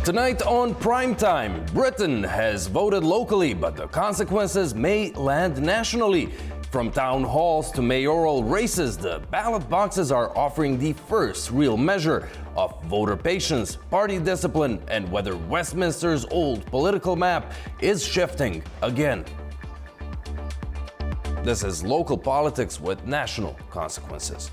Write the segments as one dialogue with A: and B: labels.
A: Tonight on Primetime, Britain has voted locally, but the consequences may land nationally. From town halls to mayoral races, the ballot boxes are offering the first real measure of voter patience, party discipline, and whether Westminster's old political map is shifting again. This is local politics with national consequences.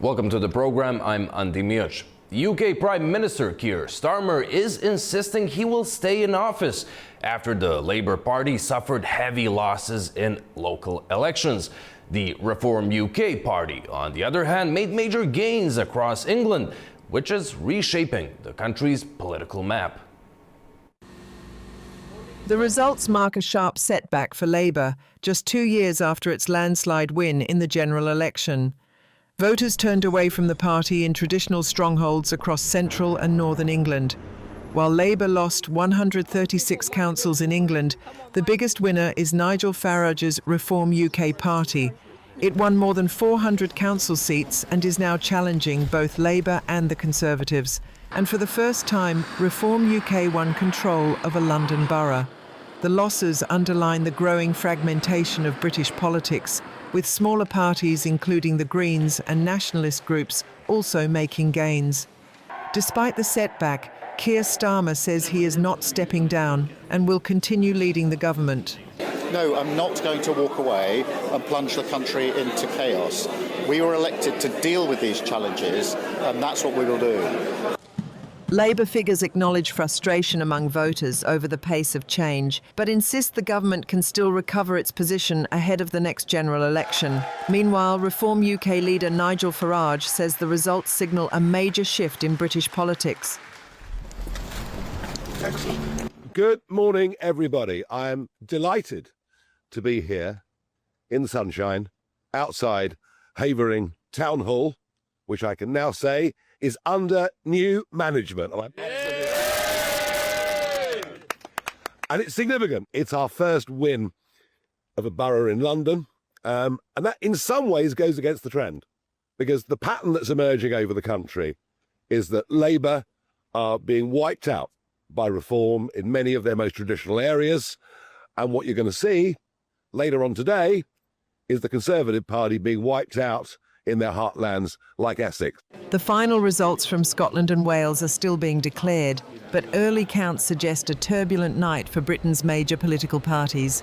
A: Welcome to the program. I'm Andy Miuch. UK Prime Minister Keir Starmer is insisting he will stay in office after the Labour Party suffered heavy losses in local elections. The Reform UK Party, on the other hand, made major gains across England, which is reshaping the country's political map.
B: The results mark a sharp setback for Labour, just 2 years after its landslide win in the general election. Voters turned away from the party in traditional strongholds across central and northern England. While Labour lost 136 councils in England, the biggest winner is Nigel Farage's Reform UK party. It won more than 400 council seats and is now challenging both Labour and the Conservatives. And for the first time, Reform UK won control of a London borough. The losses underline the growing fragmentation of British politics, with smaller parties including the Greens and nationalist groups also making gains. Despite the setback, Keir Starmer says he is not stepping down and will continue leading the government.
C: No, I'm not going to walk away and plunge the country into chaos. We were elected to deal with these challenges, and that's what we will do.
B: Labour figures acknowledge frustration among voters over the pace of change, but insist the government can still recover its position ahead of the next general election. Meanwhile, Reform UK leader Nigel Farage says the results signal a major shift in British politics.
D: Good morning, everybody. I'm delighted to be here in the sunshine outside Havering Town Hall, which I can now say is under new management. And it's significant. It's our first win of a borough in London. And that in some ways goes against the trend, because the pattern that's emerging over the country is that Labour are being wiped out by Reform in many of their most traditional areas. And what you're going to see later on today is the Conservative Party being wiped out in their heartlands like Essex.
B: The final results from Scotland and Wales are still being declared, but early counts suggest a turbulent night for Britain's major political parties.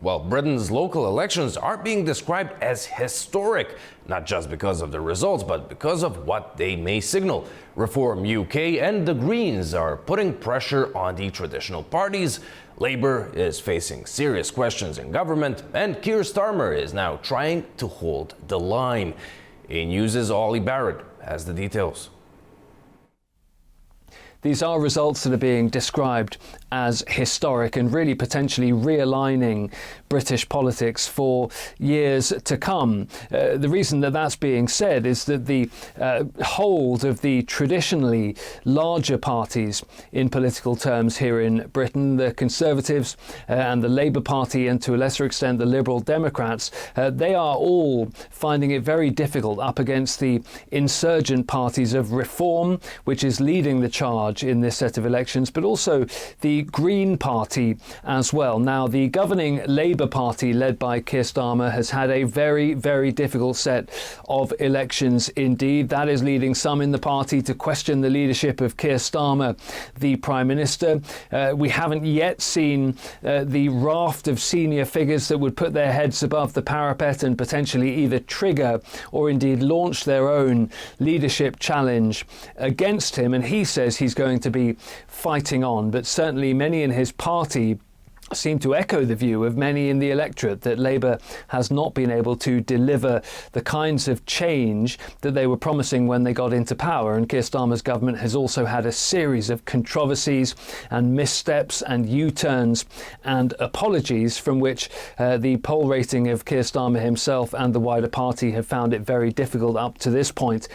A: Well, Britain's local elections are being described as historic, not just because of the results, but because of what they may signal. Reform UK and the Greens are putting pressure on the traditional parties. Labour is facing serious questions in government, and Keir Starmer is now trying to hold the line. A News' Ollie Barrett has the details.
E: These are results that are being described as historic and really potentially realigning British politics for years to come. The reason that that's being said is that the hold of the traditionally larger parties in political terms here in Britain, the Conservatives and the Labour Party, and to a lesser extent the Liberal Democrats, they are all finding it very difficult up against the insurgent parties of Reform, which is leading the charge in this set of elections, but also the Green Party as well. Now, the governing Labour Party, led by Keir Starmer, has had a very, very difficult set of elections indeed. That is leading some in the party to question the leadership of Keir Starmer, the Prime Minister. We haven't yet seen the raft of senior figures that would put their heads above the parapet and potentially either trigger or indeed launch their own leadership challenge against him. And he says he's going to be fighting on, but certainly many in his party seem to echo the view of many in the electorate that Labour has not been able to deliver the kinds of change that they were promising when they got into power. And Keir Starmer's government has also had a series of controversies and missteps and U-turns and apologies from which the poll rating of Keir Starmer himself and the wider party have found it very difficult up to this point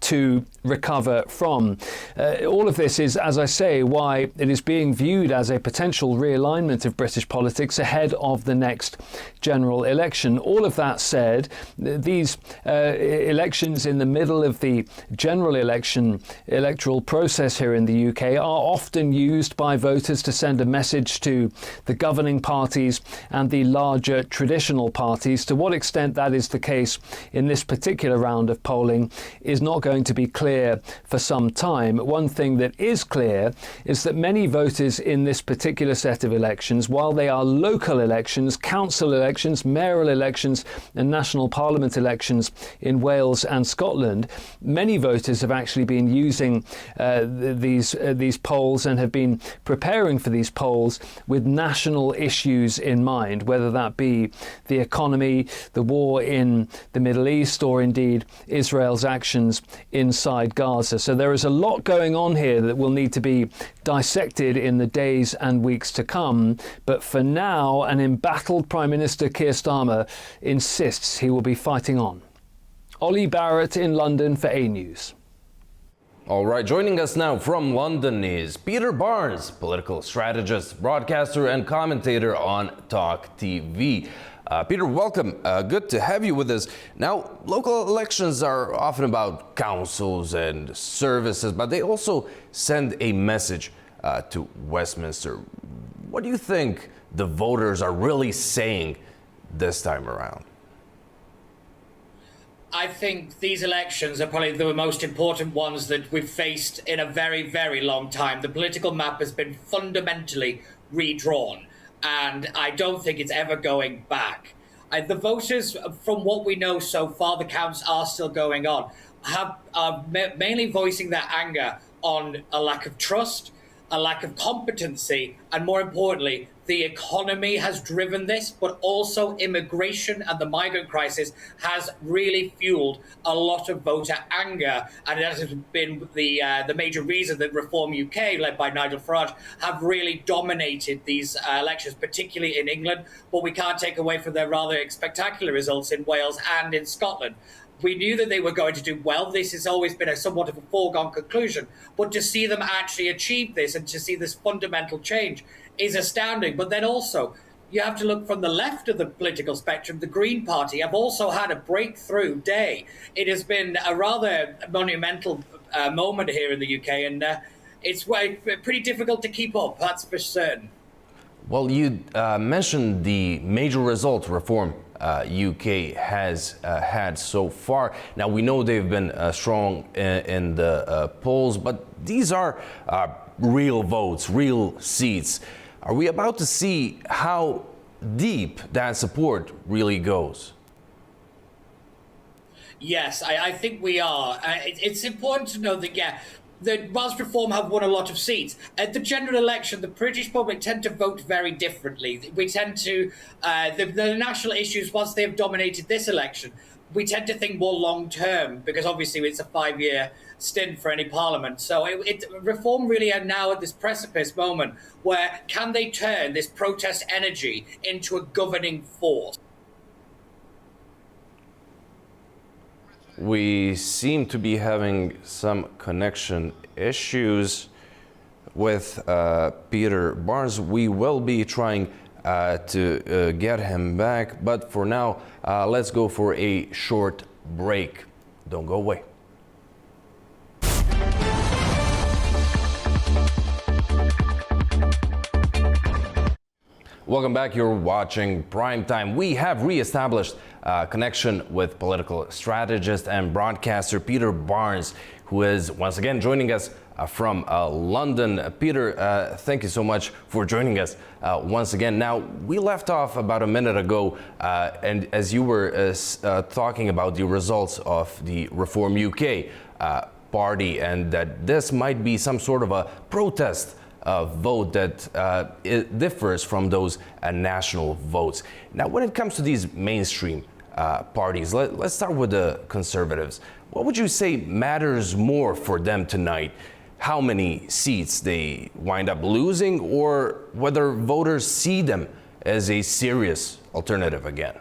E: to recover from. All of this is, as I say, why it is being viewed as a potential realignment of British politics ahead of the next general election. All of that said, these elections in the middle of the general electoral process here in the UK are often used by voters to send a message to the governing parties and the larger traditional parties. To what extent that is the case in this particular round of polling is not going to be clear for some time. One thing that is clear is that many voters in this particular set of elections, while they are local elections, council elections, mayoral elections and national parliament elections in Wales and Scotland, many voters have actually been using these polls and have been preparing for these polls with national issues in mind, whether that be the economy, the war in the Middle East, or indeed Israel's actions inside Gaza. So there is a lot going on here that will need to be dissected in the days and weeks to come. But for now, an embattled Prime Minister Keir Starmer insists he will be fighting on. Ollie Barrett in London for A News.
A: All right, joining us now from London is Peter Barnes, political strategist, broadcaster and commentator on Talk TV. Peter, welcome. Good to have you with us. Now, local elections are often about councils and services, but they also send a message to Westminster. What do you think the voters are really saying this time around?
F: I think these elections are probably the most important ones that we've faced in a very, very long time. The political map has been fundamentally redrawn, and I don't think it's ever going back. The voters, from what we know so far, the counts are still going on, are mainly voicing their anger on a lack of trust, a lack of competency, and more importantly, the economy has driven this, but also immigration and the migrant crisis has really fueled a lot of voter anger. And that has been the major reason that Reform UK, led by Nigel Farage, have really dominated these elections, particularly in England. But we can't take away from their rather spectacular results in Wales and in Scotland. We knew that they were going to do well. This has always been a somewhat of a foregone conclusion. But to see them actually achieve this and to see this fundamental change is astounding. But then also, you have to look from the left of the political spectrum. The Green Party have also had a breakthrough day. It has been a rather monumental moment here in the UK, and it's pretty difficult to keep up, that's for certain.
A: Well, you mentioned the major result Reform UK has had so far. Now, we know they've been strong in the polls, but these are real votes, real seats. Are we about to see how deep that support really goes?
F: Yes, I think we are. It's important to know that, the whilst Reform have won a lot of seats, at the general election, the British public tend to vote very differently. We tend to, the national issues, once they have dominated this election, we tend to think more long-term, because obviously it's a 5-year stint for any parliament. So Reform really are now at this precipice moment where can they turn this protest energy into a governing force?
A: We seem to be having some connection issues with Peter Barnes. We will be trying to get him back, but for now, let's go for a short break. Don't go away. Welcome back. You're watching Primetime. We have reestablished connection with political strategist and broadcaster Peter Barnes, who is once again joining us from London. Peter, thank you so much for joining us once again. Now, we left off about a minute ago, and as you were talking about the results of the Reform UK party, and that this might be some sort of a protest vote that it differs from those national votes. Now, when it comes to these mainstream parties, let's start with the Conservatives. What would you say matters more for them tonight? How many seats they wind up losing, or whether voters see them as a serious alternative again?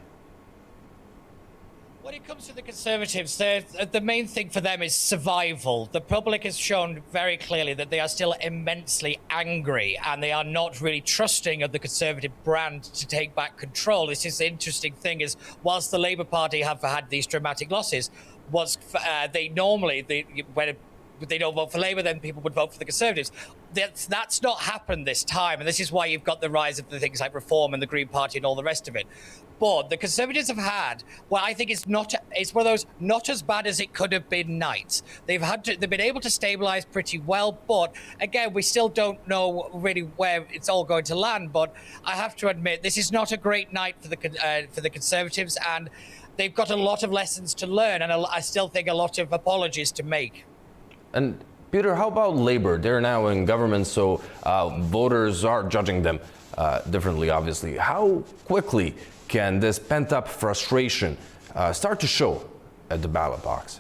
F: When it comes to the Conservatives, the main thing for them is survival. The public has shown very clearly that they are still immensely angry and they are not really trusting of the Conservative brand to take back control. This is the interesting thing is, whilst the Labour Party have had these dramatic losses, when they don't vote for Labour, then people would vote for the Conservatives. That's not happened this time, and this is why you've got the rise of the things like Reform and the Green Party and all the rest of it. But the Conservatives have had, well, I think it's one of those not as bad as it could have been nights. They've been able to stabilise pretty well, but again, we still don't know really where it's all going to land. But I have to admit, this is not a great night for the Conservatives, and they've got a lot of lessons to learn, and I still think a lot of apologies to make.
A: And Peter, how about Labour? They're now in government, so voters are judging them differently, obviously. How quickly can this pent-up frustration start to show at the ballot box?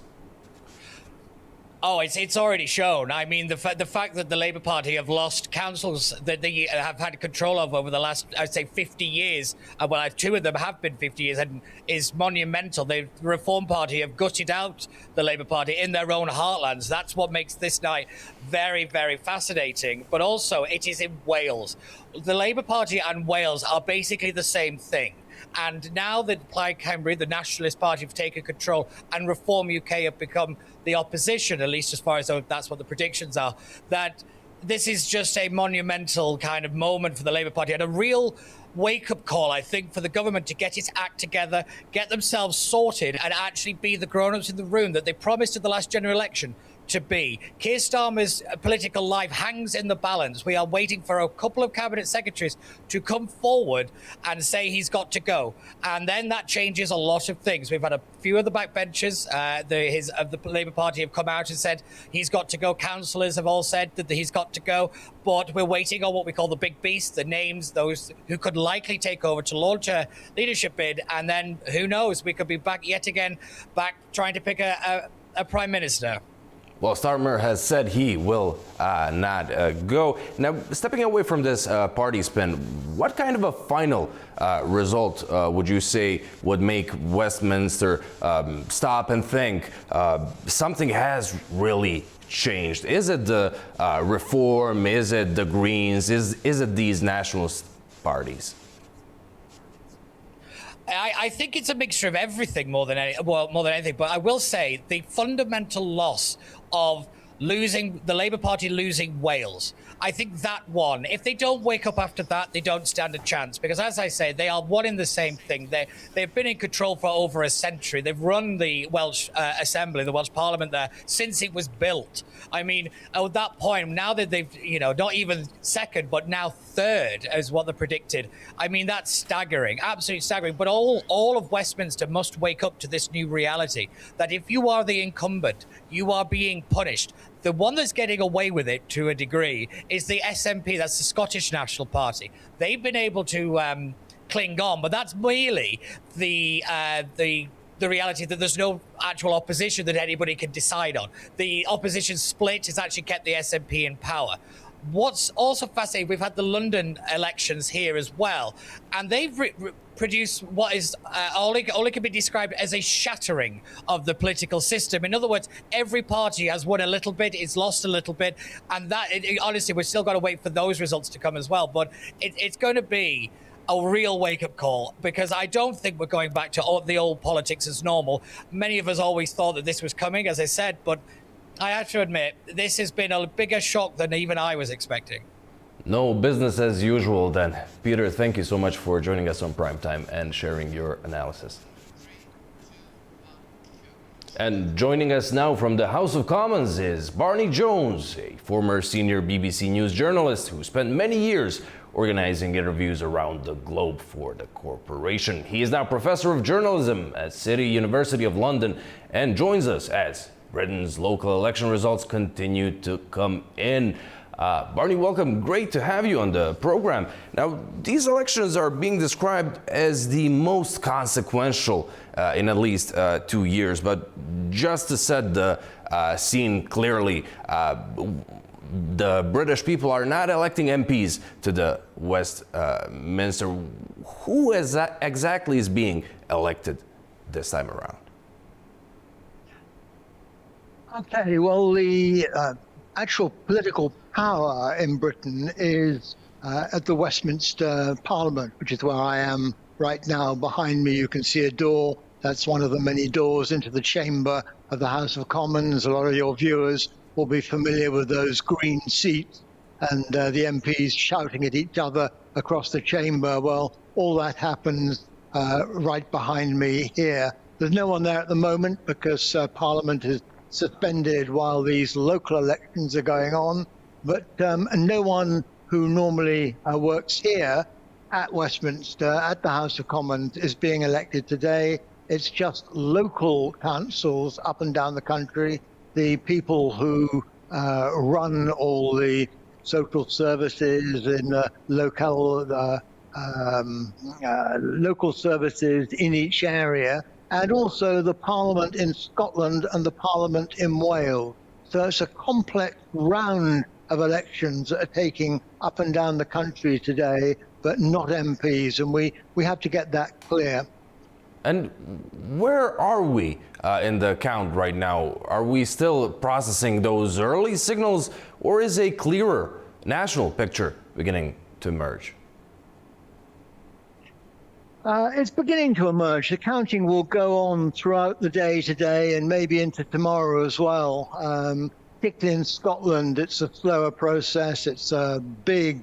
F: Oh, it's already shown. I mean, the fact that the Labour Party have lost councils that they have had control of over the last, I'd say, 50 years, well, two of them have been 50 years, and is monumental. The Reform Party have gutted out the Labour Party in their own heartlands. That's what makes this night very, very fascinating. But also, it is in Wales. The Labour Party and Wales are basically the same thing. And now that Plaid Cymru, the Nationalist Party, have taken control and Reform UK have become the opposition, at least as far as that's what the predictions are, that this is just a monumental kind of moment for the Labour Party and a real wake-up call, I think, for the government to get its act together, get themselves sorted and actually be the grown-ups in the room that they promised at the last general election to be. Keir Starmer's political life hangs in the balance. We are waiting for a couple of cabinet secretaries to come forward and say he's got to go. And then that changes a lot of things. We've had a few of the backbenchers of the Labour Party have come out and said he's got to go. Councillors have all said that he's got to go. But we're waiting on what we call the big beast, the names, those who could likely take over to launch a leadership bid. And then who knows, we could be back yet again, trying to pick a prime minister.
A: Well, Starmer has said he will not go. Now, stepping away from this party spin, what kind of a final result would you say would make Westminster stop and think something has really changed? Is it the Reform? Is it the Greens? Is it these nationalist parties?
F: I think it's a mixture of everything more than anything. But I will say the fundamental loss of the Labour Party losing Wales. I think that one, if they don't wake up after that, they don't stand a chance. Because as I say, they are one in the same thing. They've been in control for over a century. They've run the Welsh Assembly, the Welsh Parliament there, since it was built. I mean, at that point, now that they've, not even second, but now third is what they predicted. I mean, that's staggering, absolutely staggering. But all of Westminster must wake up to this new reality, that if you are the incumbent, you are being punished. The one that's getting away with it to a degree is the SNP, that's the Scottish National Party. They've been able to cling on, but that's merely the reality that there's no actual opposition that anybody can decide on. The opposition split has actually kept the SNP in power. What's also fascinating, we've had the London elections here as well, and they've produced what is only can be described as a shattering of the political system. In other words, every party has won a little bit, it's lost a little bit, and honestly, we've still got to wait for those results to come as well. But it's going to be a real wake-up call, because I don't think we're going back to the old politics as normal. Many of us always thought that this was coming, as I said, but I have to admit, this has been a bigger shock than even I was expecting.
A: No business as usual then. Peter, thank you so much for joining us on Primetime and sharing your analysis. And joining us now from the House of Commons is Barney Jones, a former senior BBC News journalist who spent many years organizing interviews around the globe for the corporation. He is now Professor of Journalism at City University of London and joins us as Britain's local election results continue to come in. Barney, welcome. Great to have you on the program. Now, these elections are being described as the most consequential in at least 2 years. But just to set the scene clearly, the British people are not electing MPs to the Westminster. Who exactly is being elected this time around?
G: Okay, well, the actual political power in Britain is at the Westminster Parliament, which is where I am right now. Behind me, you can see a door. That's one of the many doors into the chamber of the House of Commons. A lot of your viewers will be familiar with those green seats and the MPs shouting at each other across the chamber. Well, all that happens right behind me here. There's no one there at the moment because Parliament is suspended while these local elections are going on, but no one who normally works here at Westminster, at the House of Commons, is being elected today. It's just local councils up and down the country, the people who run all the social services in local services in each area, and also the Parliament in Scotland and the Parliament in Wales. So it's a complex round of elections that are taking up and down the country today, but not MPs, and we have to get that clear.
A: And where are we in the count right now? Are we still processing those early signals, or is a clearer national picture beginning to emerge?
G: It's beginning to emerge. The counting will go on throughout the day today and maybe into tomorrow as well. Particularly in Scotland, it's a slower process. It's a big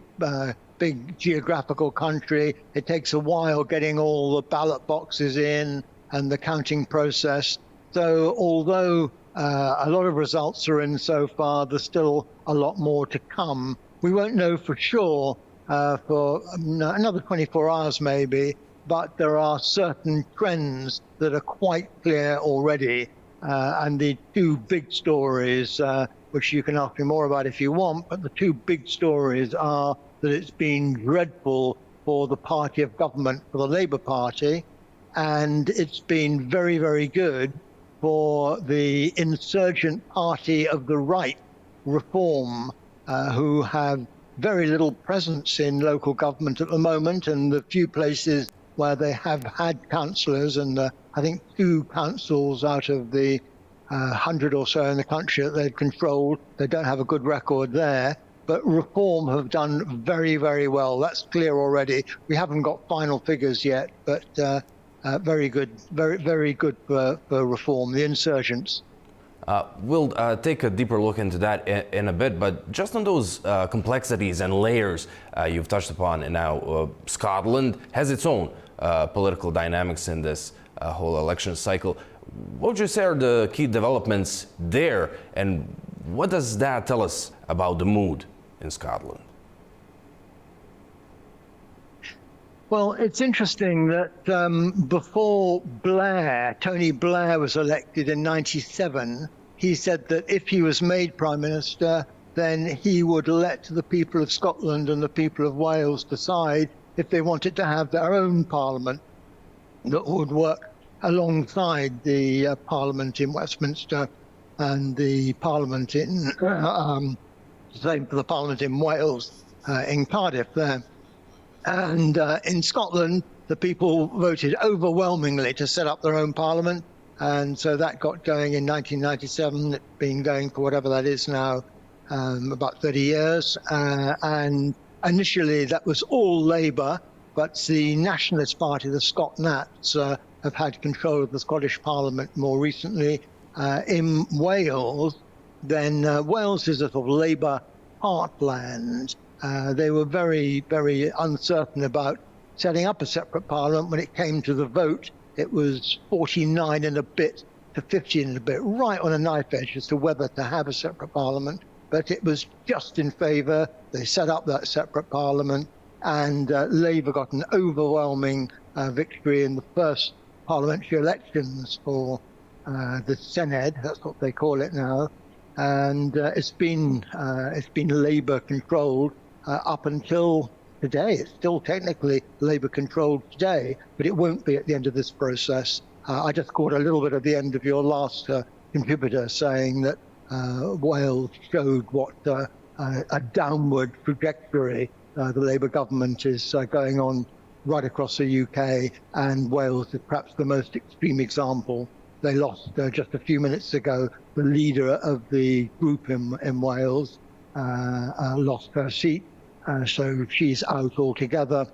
G: geographical country. It takes a while getting all the ballot boxes in and the counting process. So although a lot of results are in so far, there's still a lot more to come. We won't know for sure for another 24 hours maybe, but there are certain trends that are quite clear already. And the two big stories, which you can ask me more about if you want, but the two big stories are that it's been dreadful for the party of government, for the Labour Party, and it's been very, very good for the insurgent party of the right, Reform, who have very little presence in local government at the moment, and the few places where they have had councillors, and I think 2 councils out of the 100 or so in the country that they've controlled, they don't have a good record there. But Reform have done very, very well. That's clear already. We haven't got final figures yet, but very good, very, very good for Reform, the insurgents.
A: We'll take a deeper look into that in a bit, but just on those complexities and layers you've touched upon, and now Scotland has its own political dynamics in this whole election cycle. What would you say are the key developments there, and what does that tell us about the mood in Scotland?
G: Well, it's interesting that before Tony Blair was elected in '97, he said that if he was made Prime Minister, then he would let the people of Scotland and the people of Wales decide if they wanted to have their own parliament that would work alongside the Parliament in Westminster and the Parliament in, same for the Parliament in Wales, in Cardiff there. And in Scotland, the people voted overwhelmingly to set up their own parliament. And so that got going in 1997. It's been going for whatever that is now, about 30 years. And initially, that was all Labour, but the Nationalist Party, the Scot Nats, have had control of the Scottish Parliament more recently. In Wales, then Wales is a sort of Labour heartland. They were very, very uncertain about setting up a separate parliament. When it came to the vote, it was 49 and a bit to 50 and a bit, right on a knife edge as to whether to have a separate parliament. But it was just in favour. They set up that separate parliament, and Labour got an overwhelming victory in the first parliamentary elections for the Senedd, that's what they call it now. And it's been Labour controlled up until today. It's still technically Labour controlled today, but it won't be at the end of this process. I just caught a little bit at the end of your last contributor saying that Wales showed what a downward trajectory the Labour government is going on right across the UK, and Wales is perhaps the most extreme example. They lost just a few minutes ago. The leader of the group in Wales lost her seat, so she's out altogether.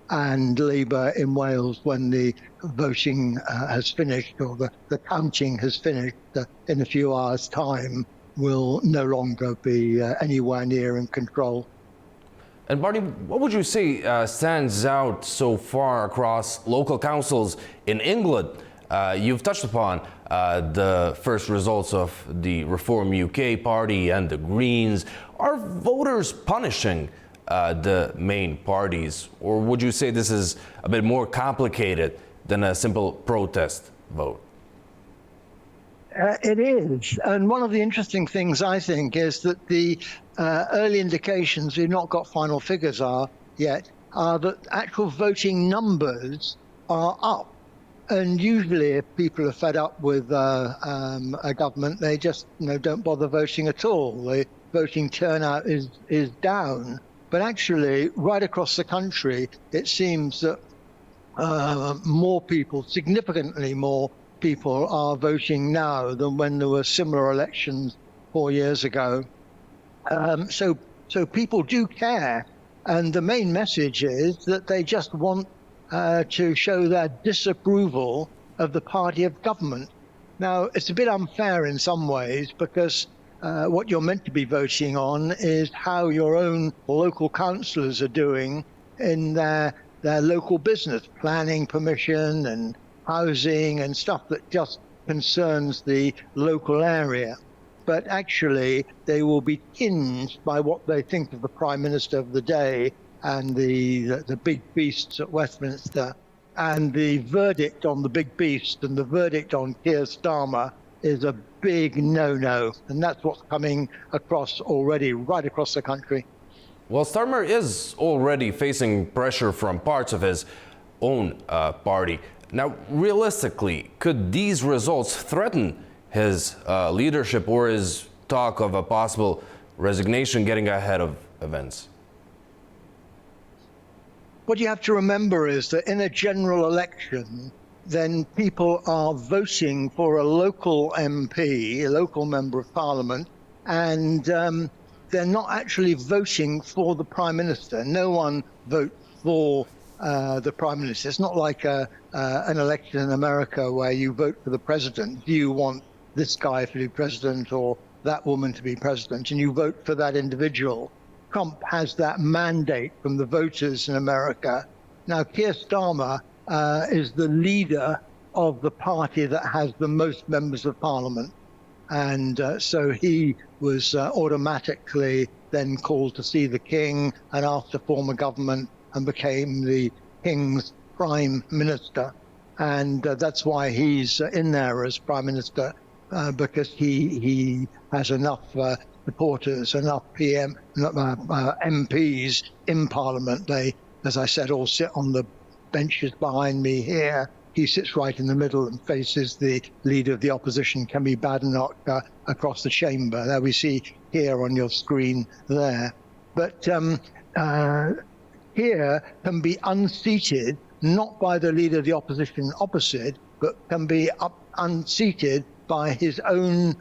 G: And Labour in Wales, when the voting has finished, or the counting has finished in a few hours' time, will no longer be anywhere near in control.
A: And Barney, what would you say stands out so far across local councils in England? You've touched upon the first results of the Reform UK party and the Greens. Are voters punishing the main parties, or would you say this is a bit more complicated than a simple protest vote?
G: It is. And one of the interesting things, I think, is that the early indications, we've not got final figures yet, are that actual voting numbers are up. And usually if people are fed up with a government, they just don't bother voting at all. The voting turnout is down. But actually, right across the country, it seems that more people, significantly more people, are voting now than when there were similar elections 4 years ago. So people do care. And the main message is that they just want to show their disapproval of the party of government. Now, it's a bit unfair in some ways because what you're meant to be voting on is how your own local councillors are doing in their local business, planning permission and housing and stuff that just concerns the local area. But actually, they will be tinged by what they think of the Prime Minister of the day and the big beasts at Westminster. And the verdict on the big beast and the verdict on Keir Starmer is a big no-no. And that's what's coming across already, right across the country.
A: Well, Starmer is already facing pressure from parts of his own party. Now, realistically, could these results threaten his leadership, or is talk of a possible resignation getting ahead of events?
G: What you have to remember is that in a general election, then people are voting for a local MP, a local member of parliament, and they're not actually voting for the Prime Minister. No one votes for the Prime Minister. It's not like an election in America where you vote for the president. Do you want this guy to be president or that woman to be president? And you vote for that individual. Trump has that mandate from the voters in America. Now, Keir Starmer is the leader of the party that has the most members of parliament. And so he was automatically then called to see the king and asked to form a government and became the king's prime minister. And that's why he's in there as prime minister, because he has enough supporters, enough MPs in Parliament. They, as I said, all sit on the benches behind me here. He sits right in the middle and faces the leader of the opposition, Kemi Badenoch, across the chamber. There we see here on your screen there. But here can be unseated, not by the leader of the opposition opposite, but can be unseated by his own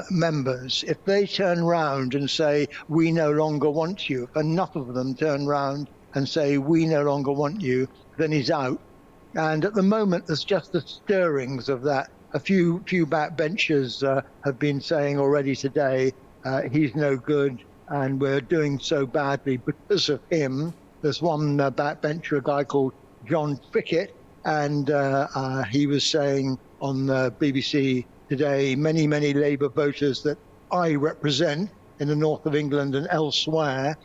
G: members. If they turn round and say, we no longer want you, if enough of them turn round and say, we no longer want you, then he's out. And at the moment, there's just the stirrings of that. A few backbenchers have been saying already today, he's no good, and we're doing so badly because of him. There's one backbencher, a guy called John Trickett, and he was saying on the BBC today, many Labour voters that I represent in the north of England and elsewhere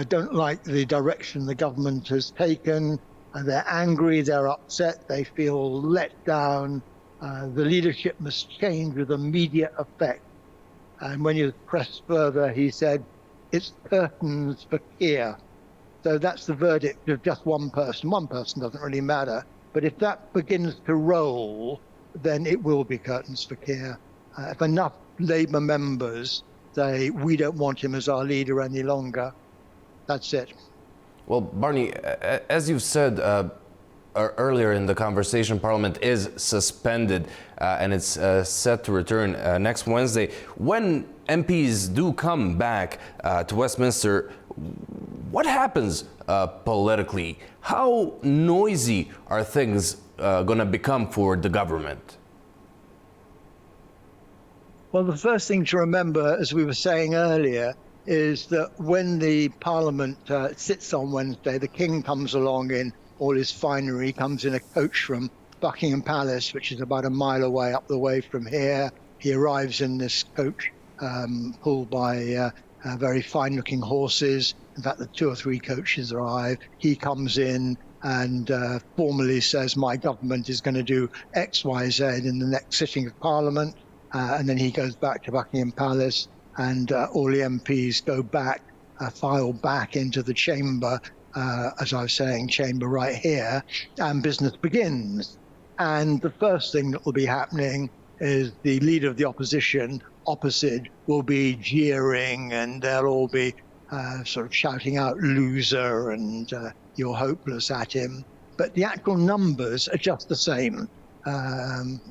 G: don't like the direction the government has taken. They're angry, they're upset, they feel let down. The leadership must change with immediate effect. And when you press further, he said, it's curtains for Keir. So that's the verdict of just one person. One person doesn't really matter. But if that begins to roll, then it will be curtains for Keir. If enough Labour members say, we don't want him as our leader any longer, that's it.
A: Well, Barney, as you've said, earlier in the conversation, Parliament is suspended and it's set to return next Wednesday. When MPs do come back to Westminster, what happens politically? How noisy are things going to become for the government?
G: Well, the first thing to remember, as we were saying earlier, is that when the Parliament sits on Wednesday, the King comes along in all his finery, comes in a coach from Buckingham Palace, which is about a mile away up the way from here. He arrives in this coach pulled by very fine-looking horses. In fact, the 2 or 3 coaches arrive. He comes in and formally says, my government is going to do X, Y, Z in the next sitting of Parliament. And then he goes back to Buckingham Palace, and all the MPs go back, file back into the chamber, as I was saying, chamber right here, and business begins. And the first thing that will be happening is the leader of the opposition opposite will be jeering, and they'll all be sort of shouting out loser and you're hopeless at him. But the actual numbers are just the same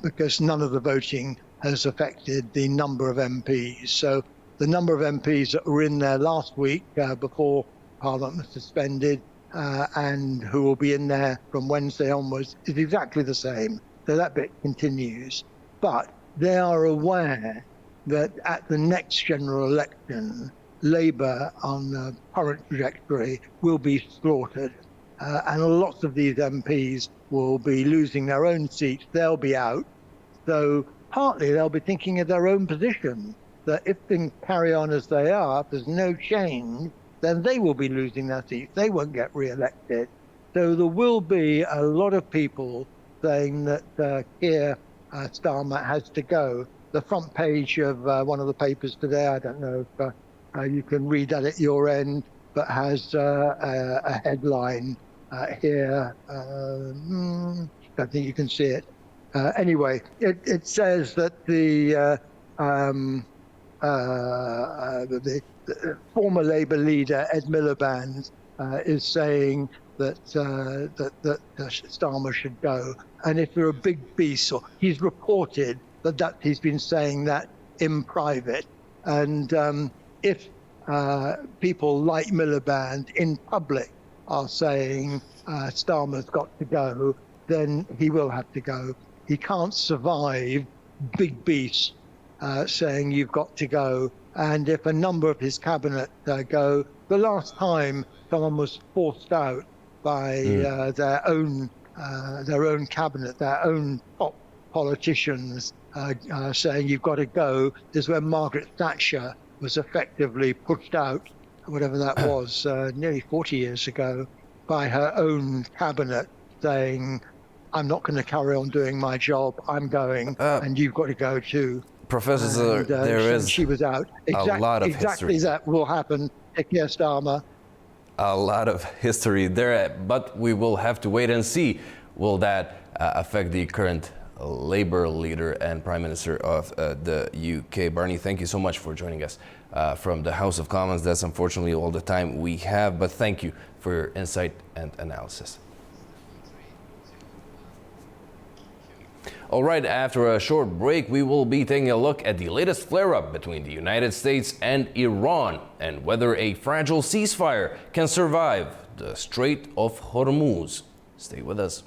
G: because none of the voting has affected the number of MPs. So the number of MPs that were in there last week before Parliament was suspended and who will be in there from Wednesday onwards is exactly the same. So that bit continues. But they are aware that at the next general election, Labour on the current trajectory will be slaughtered. And lots of these MPs will be losing their own seats. They'll be out. So partly they'll be thinking of their own position, that if things carry on as they are, if there's no change, then they will be losing their seats. They won't get re-elected. So there will be a lot of people saying that Keir Starmer has to go. The front page of one of the papers today, I don't know if you can read that at your end, but has a headline here. Don't think you can see it. Anyway, it says that the former Labour leader Ed Miliband is saying that Starmer should go, and if you're a big beast, or he's reported that he's been saying that in private, and if people like Miliband in public are saying Starmer's got to go, then he will have to go. He can't survive big beasts saying you've got to go. And if a number of his cabinet go, the last time someone was forced out by their own cabinet, their own top politicians saying you've got to go, is when Margaret Thatcher was effectively pushed out, whatever that was, nearly 40 years ago, by her own cabinet saying, I'm not going to carry on doing my job. I'm going, and you've got to go too.
A: Professor, there is
G: she was out.
A: a lot of
G: exactly
A: history.
G: That will happen to Keir Starmer.
A: A lot of history there, but we will have to wait and see. Will that affect the current Labour leader and Prime Minister of the UK? Barney, thank you so much for joining us from the House of Commons. That's unfortunately all the time we have, but thank you for your insight and analysis. All right, after a short break, we will be taking a look at the latest flare-up between the United States and Iran and whether a fragile ceasefire can survive the Strait of Hormuz. Stay with us.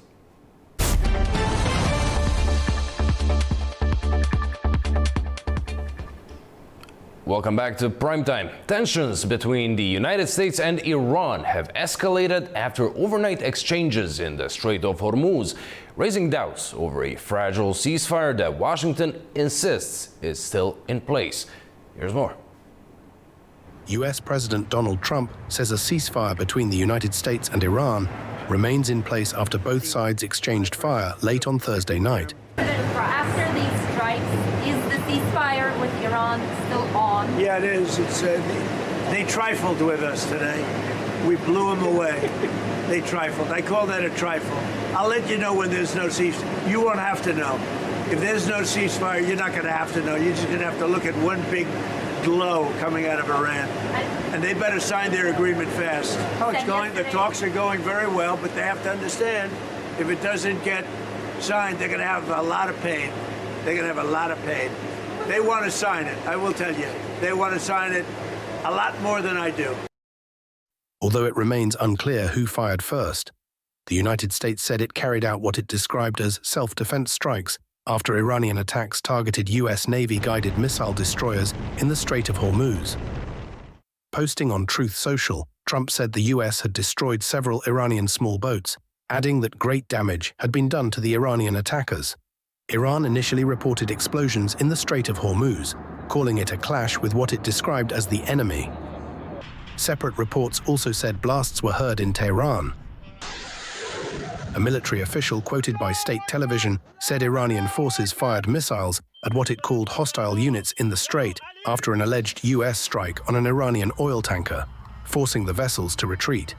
A: Welcome back to Primetime. Tensions between the United States and Iran have escalated after overnight exchanges in the Strait of Hormuz, raising doubts over a fragile ceasefire that Washington insists is still in place. Here's more.
H: US President Donald Trump says a ceasefire between the United States and Iran remains in place after both sides exchanged fire late on Thursday night.
I: After these strikes, is the ceasefire with Iran still on?
J: Yeah, it is. They trifled with us today. We blew them away. They trifled. I call that a trifle. I'll let you know when there's no ceasefire. You won't have to know. If there's no ceasefire, you're not going to have to know. You're just going to have to look at one big glow coming out of Iran. And they better sign their agreement fast. How it's going, the talks are going very well, but they have to understand If it doesn't get signed, they're going to have a lot of pain. They're going to have a lot of pain. They want to sign it, I will tell you. They want to sign it a lot more than I do.
H: Although it remains unclear who fired first, the United States said it carried out what it described as self-defense strikes after Iranian attacks targeted US Navy-guided missile destroyers in the Strait of Hormuz. Posting on Truth Social, Trump said the US had destroyed several Iranian small boats, adding that great damage had been done to the Iranian attackers. Iran initially reported explosions in the Strait of Hormuz, calling it a clash with what it described as the enemy. Separate reports also said blasts were heard in Tehran. A military official quoted by state television said Iranian forces fired missiles at what it called hostile units in the strait after an alleged US strike on an Iranian oil tanker, forcing the vessels to retreat.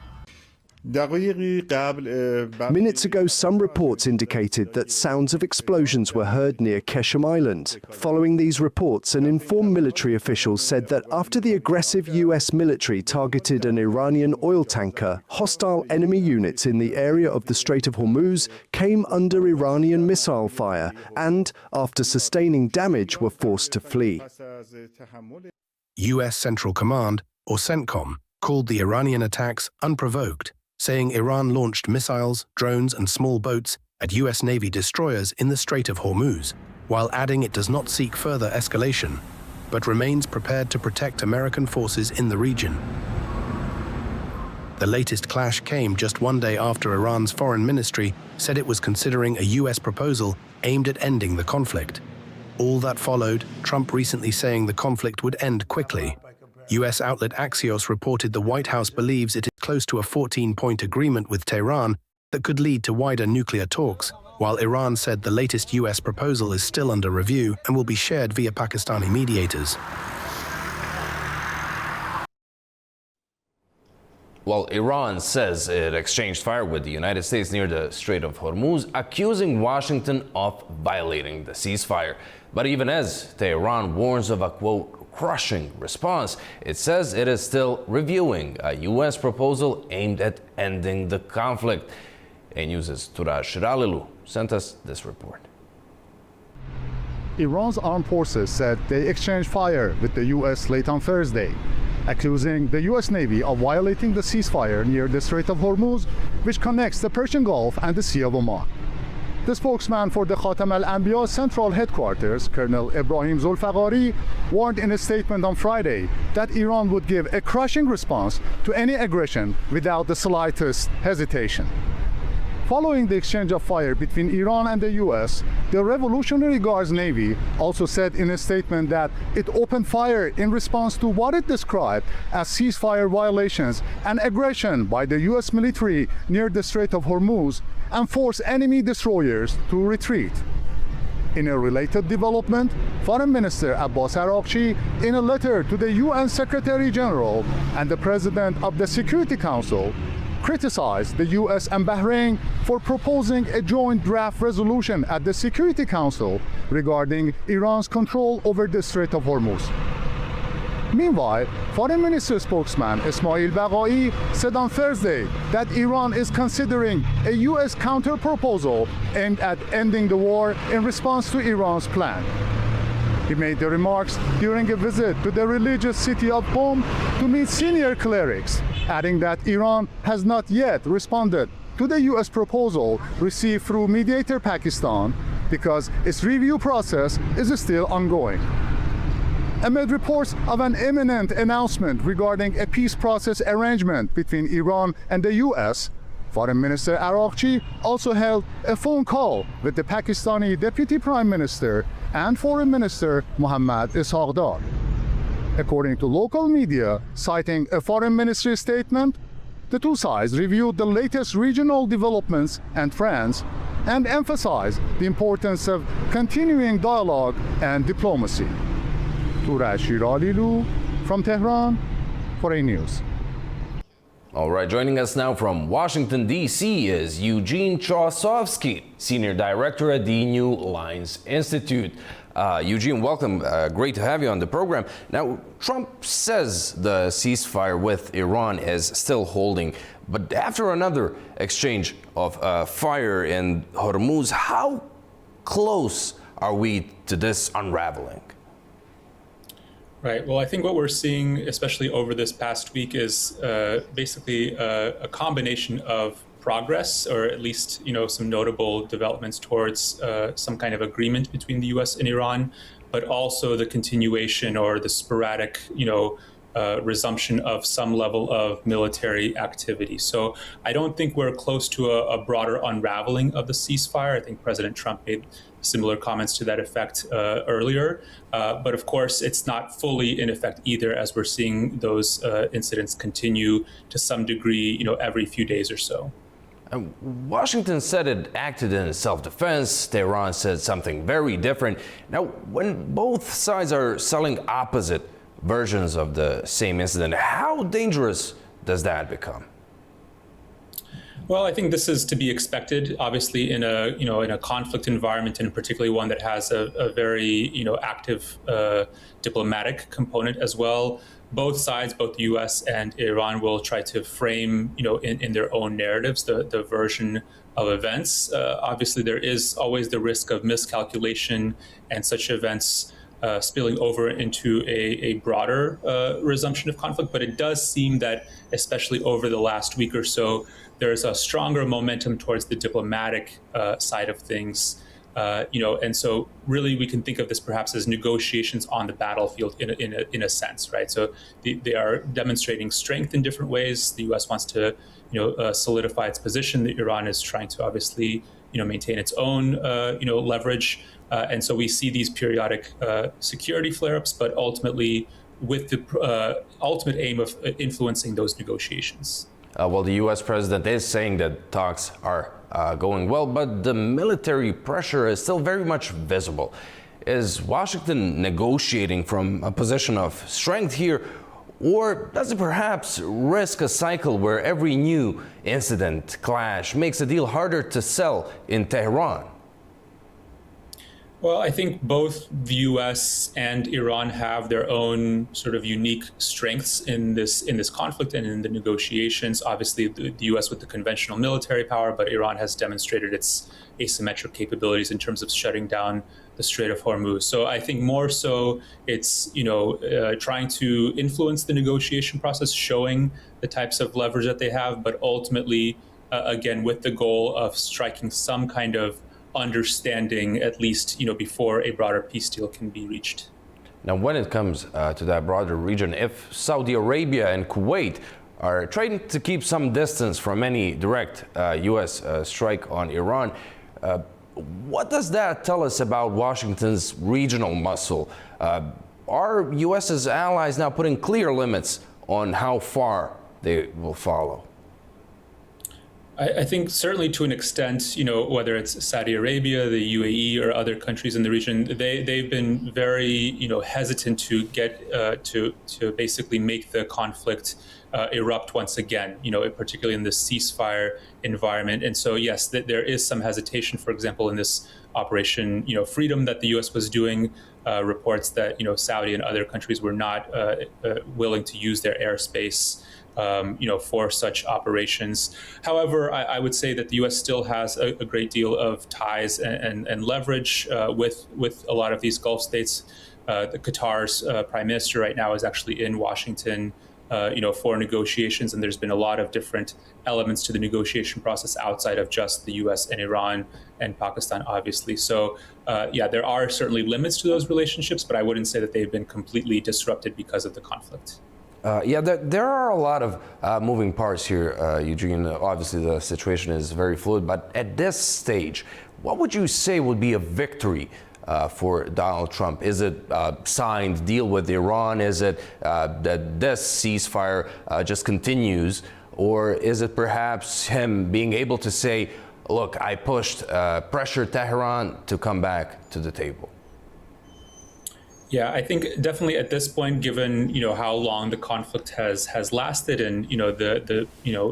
K: Minutes ago, some reports indicated that sounds of explosions were heard near Keshem Island. Following these reports, an informed military official said that after the aggressive US military targeted an Iranian oil tanker, hostile enemy units in the area of the Strait of Hormuz came under Iranian missile fire and, after sustaining damage, were forced to flee.
H: US Central Command, or CENTCOM, called the Iranian attacks unprovoked, saying Iran launched missiles, drones and small boats at US Navy destroyers in the Strait of Hormuz, while adding it does not seek further escalation, but remains prepared to protect American forces in the region. The latest clash came just one day after Iran's foreign ministry said it was considering a US proposal aimed at ending the conflict. All that followed, Trump recently saying the conflict would end quickly. US outlet Axios reported the White House believes it is close to a 14-point agreement with Tehran that could lead to wider nuclear talks, while Iran said the latest US proposal is still under review and will be shared via Pakistani mediators.
A: Well, Iran says it exchanged fire with the United States near the Strait of Hormuz, accusing Washington of violating the ceasefire. But even as Tehran warns of a, quote, crushing response, it says it is still reviewing a U.S. proposal aimed at ending the conflict. A-News' Turaj Shiralilu sent us this report.
L: Iran's armed forces said they exchanged fire with the U.S. late on Thursday, accusing the U.S. Navy of violating the ceasefire near the Strait of Hormuz, which connects the Persian Gulf and the Sea of Oman. The spokesman for the Khatam al-Anbiya Central Headquarters, Colonel Ibrahim Zulfaqari, warned in a statement on Friday that Iran would give a crushing response to any aggression without the slightest hesitation. Following the exchange of fire between Iran and the U.S., the Revolutionary Guards Navy also said in a statement that it opened fire in response to what it described as ceasefire violations and aggression by the U.S. military near the Strait of Hormuz and forced enemy destroyers to retreat. In a related development, Foreign Minister Abbas Araghchi, in a letter to the UN Secretary General and the President of the Security Council, criticized the US and Bahrain for proposing a joint draft resolution at the Security Council regarding Iran's control over the Strait of Hormuz. Meanwhile, Foreign Ministry spokesman Ismail Baqai said on Thursday that Iran is considering a US counter-proposal aimed at ending the war in response to Iran's plan. He made the remarks during a visit to the religious city of Qom to meet senior clerics, adding that Iran has not yet responded to the US proposal received through mediator Pakistan because its review process is still ongoing. Amid reports of an imminent announcement regarding a peace process arrangement between Iran and the US, Foreign Minister Araghchi also held a phone call with the Pakistani Deputy Prime Minister and Foreign Minister Mohammad Ishaq-Dar. According to local media, citing a Foreign Ministry statement, the two sides reviewed the latest regional developments and trends and emphasized the importance of continuing dialogue and diplomacy. Turaj Shiralilu from Tehran for A-News.
A: All right, joining us now from Washington, D.C. is Eugene Chosovsky, Senior Director at the New Lines Institute. Eugene, welcome. Great to have you on the program. Now, Trump says the ceasefire with Iran is still holding, but after another exchange of fire in Hormuz, how close are we to this unraveling?
M: Right. Well, I think what we're seeing, especially over this past week, is basically a combination of progress, or at least, some notable developments towards some kind of agreement between the U.S. and Iran, but also the continuation or the sporadic, resumption of some level of military activity. So I don't think we're close to a broader unraveling of the ceasefire. I think President Trump made similar comments to that effect earlier. But of course, it's not fully in effect either, as we're seeing those incidents continue to some degree, every few days or so.
A: Washington said it acted in self-defense. Tehran said something very different. Now, when both sides are selling opposite versions of the same incident, how dangerous does that become?
M: Well, I think this is to be expected, obviously, in a conflict environment, and particularly one that has a very active diplomatic component as well. Both sides, both the U.S. and Iran, will try to frame, in their own narratives, the version of events. Obviously, there is always the risk of miscalculation and such events spilling over into a broader resumption of conflict. But it does seem that, especially over the last week or so, there's a stronger momentum towards the diplomatic side of things. And so really we can think of this perhaps as negotiations on the battlefield in a sense, right? So they are demonstrating strength in different ways. The U.S. wants to, solidify its position. That Iran is trying to obviously, maintain its own, leverage. And so we see these periodic security flare-ups, but ultimately with the ultimate aim of influencing those negotiations.
A: Well, the U.S. president is saying that talks are going well, but the military pressure is still very much visible. Is Washington negotiating from a position of strength here, or does it perhaps risk a cycle where every new incident, clash, makes a deal harder to sell in Tehran?
M: Well, I think both the U.S. and Iran have their own sort of unique strengths in this conflict and in the negotiations. Obviously, the U.S. with the conventional military power, but Iran has demonstrated its asymmetric capabilities in terms of shutting down the Strait of Hormuz. So I think more so it's trying to influence the negotiation process, showing the types of leverage that they have, but ultimately, again, with the goal of striking some kind of understanding, at least before a broader peace deal can be reached.
A: Now, when it comes to that broader region, if Saudi Arabia and Kuwait are trying to keep some distance from any direct U.S. strike on Iran, what does that tell us about Washington's regional muscle? Are U.S.'s allies now putting clear limits on how far they will follow?
M: I think certainly to an extent, whether it's Saudi Arabia, the UAE, or other countries in the region, they've been very, hesitant to get to basically make the conflict erupt once again, particularly in the ceasefire environment. And so, yes, there is some hesitation, for example, in this Operation, Freedom that the U.S. was doing. Reports that, Saudi and other countries were not willing to use their airspace for such operations. However, I would say that the U.S. still has a great deal of ties and leverage with a lot of these Gulf states. The Qatar's prime minister right now is actually in Washington, for negotiations, and there's been a lot of different elements to the negotiation process outside of just the U.S. and Iran and Pakistan, obviously. So, there are certainly limits to those relationships, but I wouldn't say that they've been completely disrupted because of the conflict.
A: There are a lot of moving parts here, Eugene. Obviously, the situation is very fluid, but at this stage, what would you say would be a victory for Donald Trump? Is it a signed deal with Iran? Is it that this ceasefire just continues? Or is it perhaps him being able to say, look, I pushed pressure Tehran to come back to the table?
M: Yeah, I think definitely at this point, given how long the conflict has lasted, and the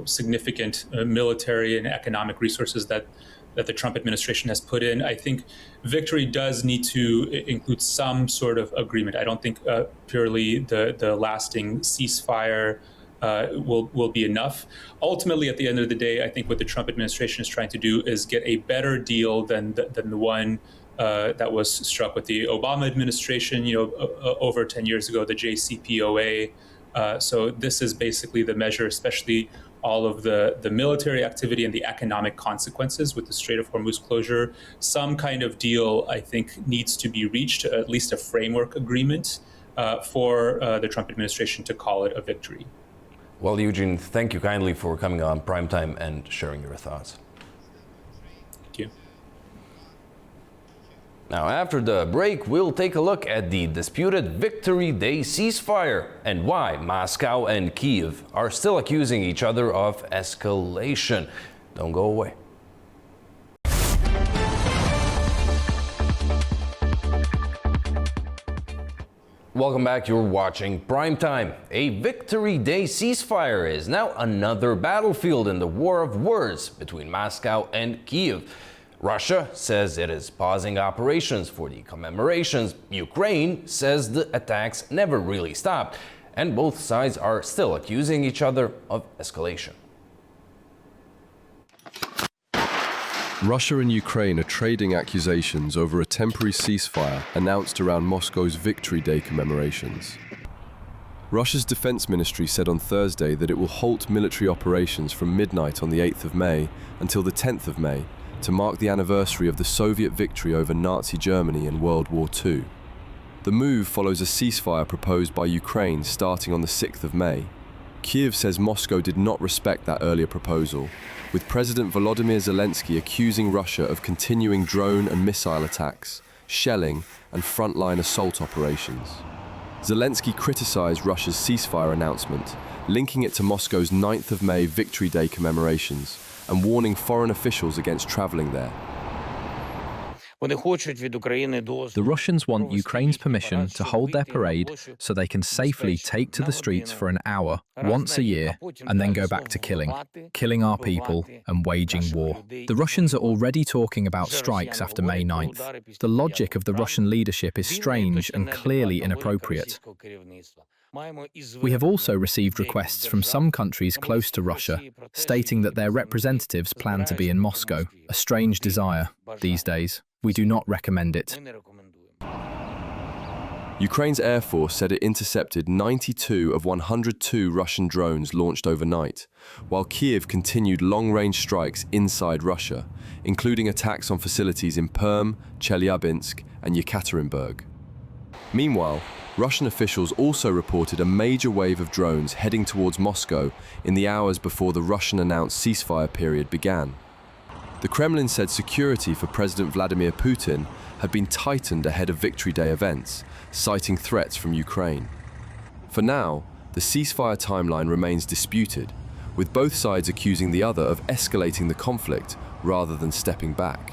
M: significant military and economic resources that the Trump administration has put in, I think victory does need to include some sort of agreement. I don't think purely the lasting ceasefire will be enough. Ultimately, at the end of the day, I think what the Trump administration is trying to do is get a better deal than the one that was struck with the Obama administration, over 10 years ago, the JCPOA. So this is basically the measure, especially all of the military activity and the economic consequences with the Strait of Hormuz closure. Some kind of deal, I think, needs to be reached, at least a framework agreement for the Trump administration to call it a victory.
A: Well, Eugene, thank you kindly for coming on Primetime and sharing your thoughts.
M: Thank you.
A: Now, after the break, we'll take a look at the disputed Victory Day ceasefire and why Moscow and Kyiv are still accusing each other of escalation. Don't go away. Welcome back. You're watching Primetime. A Victory Day ceasefire is now another battlefield in the war of words between Moscow and Kyiv. Russia says it is pausing operations for the commemorations. Ukraine says the attacks never really stopped, and both sides are still accusing each other of escalation.
N: Russia and Ukraine are trading accusations over a temporary ceasefire announced around Moscow's Victory Day commemorations. Russia's defense ministry said on Thursday that it will halt military operations from midnight on the 8th of May until the 10th of May to mark the anniversary of the Soviet victory over Nazi Germany in World War II. The move follows a ceasefire proposed by Ukraine starting on the 6th of May. Kyiv says Moscow did not respect that earlier proposal, with President Volodymyr Zelensky accusing Russia of continuing drone and missile attacks, shelling, and frontline assault operations. Zelensky criticized Russia's ceasefire announcement, linking it to Moscow's 9th of May Victory Day commemorations, and warning foreign officials against traveling there.
O: The Russians want Ukraine's permission to hold their parade so they can safely take to the streets for an hour once a year and then go back to killing our people and waging war. The Russians are already talking about strikes after May 9th. The logic of the Russian leadership is strange and clearly inappropriate. We have also received requests from some countries close to Russia stating that their representatives plan to be in Moscow, a strange desire these days. We do not recommend it.
N: Ukraine's Air Force said it intercepted 92 of 102 Russian drones launched overnight, while Kyiv continued long-range strikes inside Russia, including attacks on facilities in Perm, Chelyabinsk, and Yekaterinburg. Meanwhile, Russian officials also reported a major wave of drones heading towards Moscow in the hours before the Russian-announced ceasefire period began. The Kremlin said security for President Vladimir Putin had been tightened ahead of Victory Day events, citing threats from Ukraine. For now, the ceasefire timeline remains disputed, with both sides accusing the other of escalating the conflict rather than stepping back.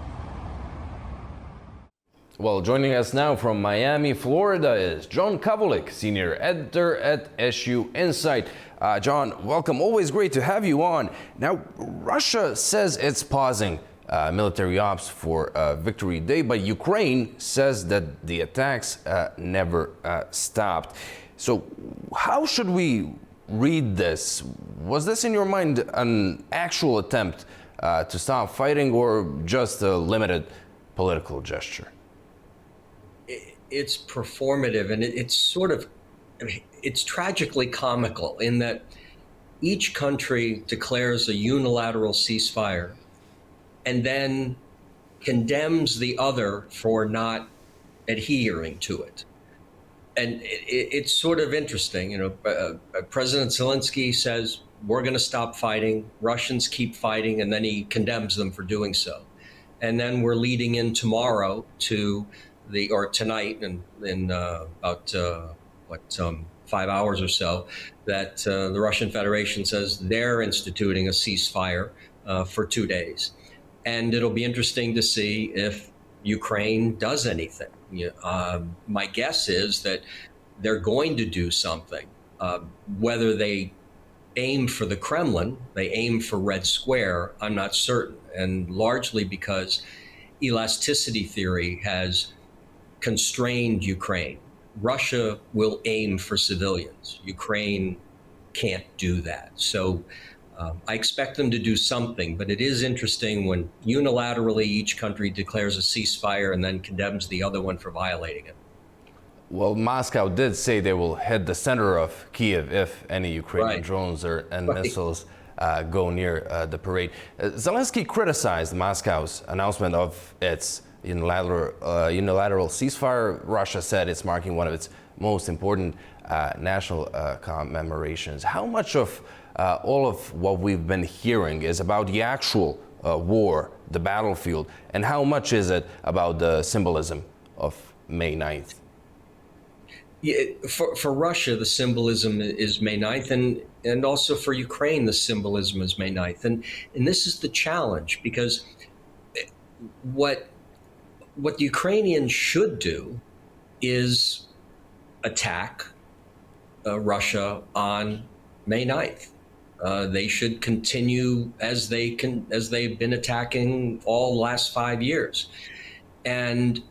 A: Well, joining us now from Miami, Florida is John Kavolik, senior editor at SU Insight. John, welcome. Always great to have you on. Now, Russia says it's pausing military ops for Victory Day, but Ukraine says that the attacks never stopped. So how should we read this? Was this, in your mind, an actual attempt to stop fighting or just a limited political gesture?
P: It's performative, and it's sort of, it's tragically comical in that each country declares a unilateral ceasefire and then condemns the other for not adhering to it. And it's sort of interesting, President Zelensky says, we're going to stop fighting, Russians keep fighting, and then he condemns them for doing so. And then we're leading in tomorrow to tonight, and in about 5 hours or so, that the Russian Federation says they're instituting a ceasefire for 2 days. And it'll be interesting to see if Ukraine does anything. My guess is that they're going to do something. Whether they aim for the Kremlin, they aim for Red Square, I'm not certain. And largely because elasticity theory has constrained Ukraine. Russia will aim for civilians. Ukraine can't do that. So I expect them to do something, but it is interesting when unilaterally each country declares a ceasefire and then condemns the other one for violating it.
A: Well, Moscow did say they will hit the center of Kiev if any Ukrainian drones and missiles go near the parade. Zelensky criticized Moscow's announcement of its unilateral ceasefire. Russia said it's marking one of its most important national commemorations. How much of all of what we've been hearing is about the actual war, the battlefield, and how much is it about the symbolism of May 9th?
P: Yeah, for Russia, the symbolism is May 9th, and also for Ukraine, the symbolism is May 9th. And this is the challenge, because what the Ukrainians should do is attack Russia on May 9th. They should continue as they've been attacking all the last 5 years. And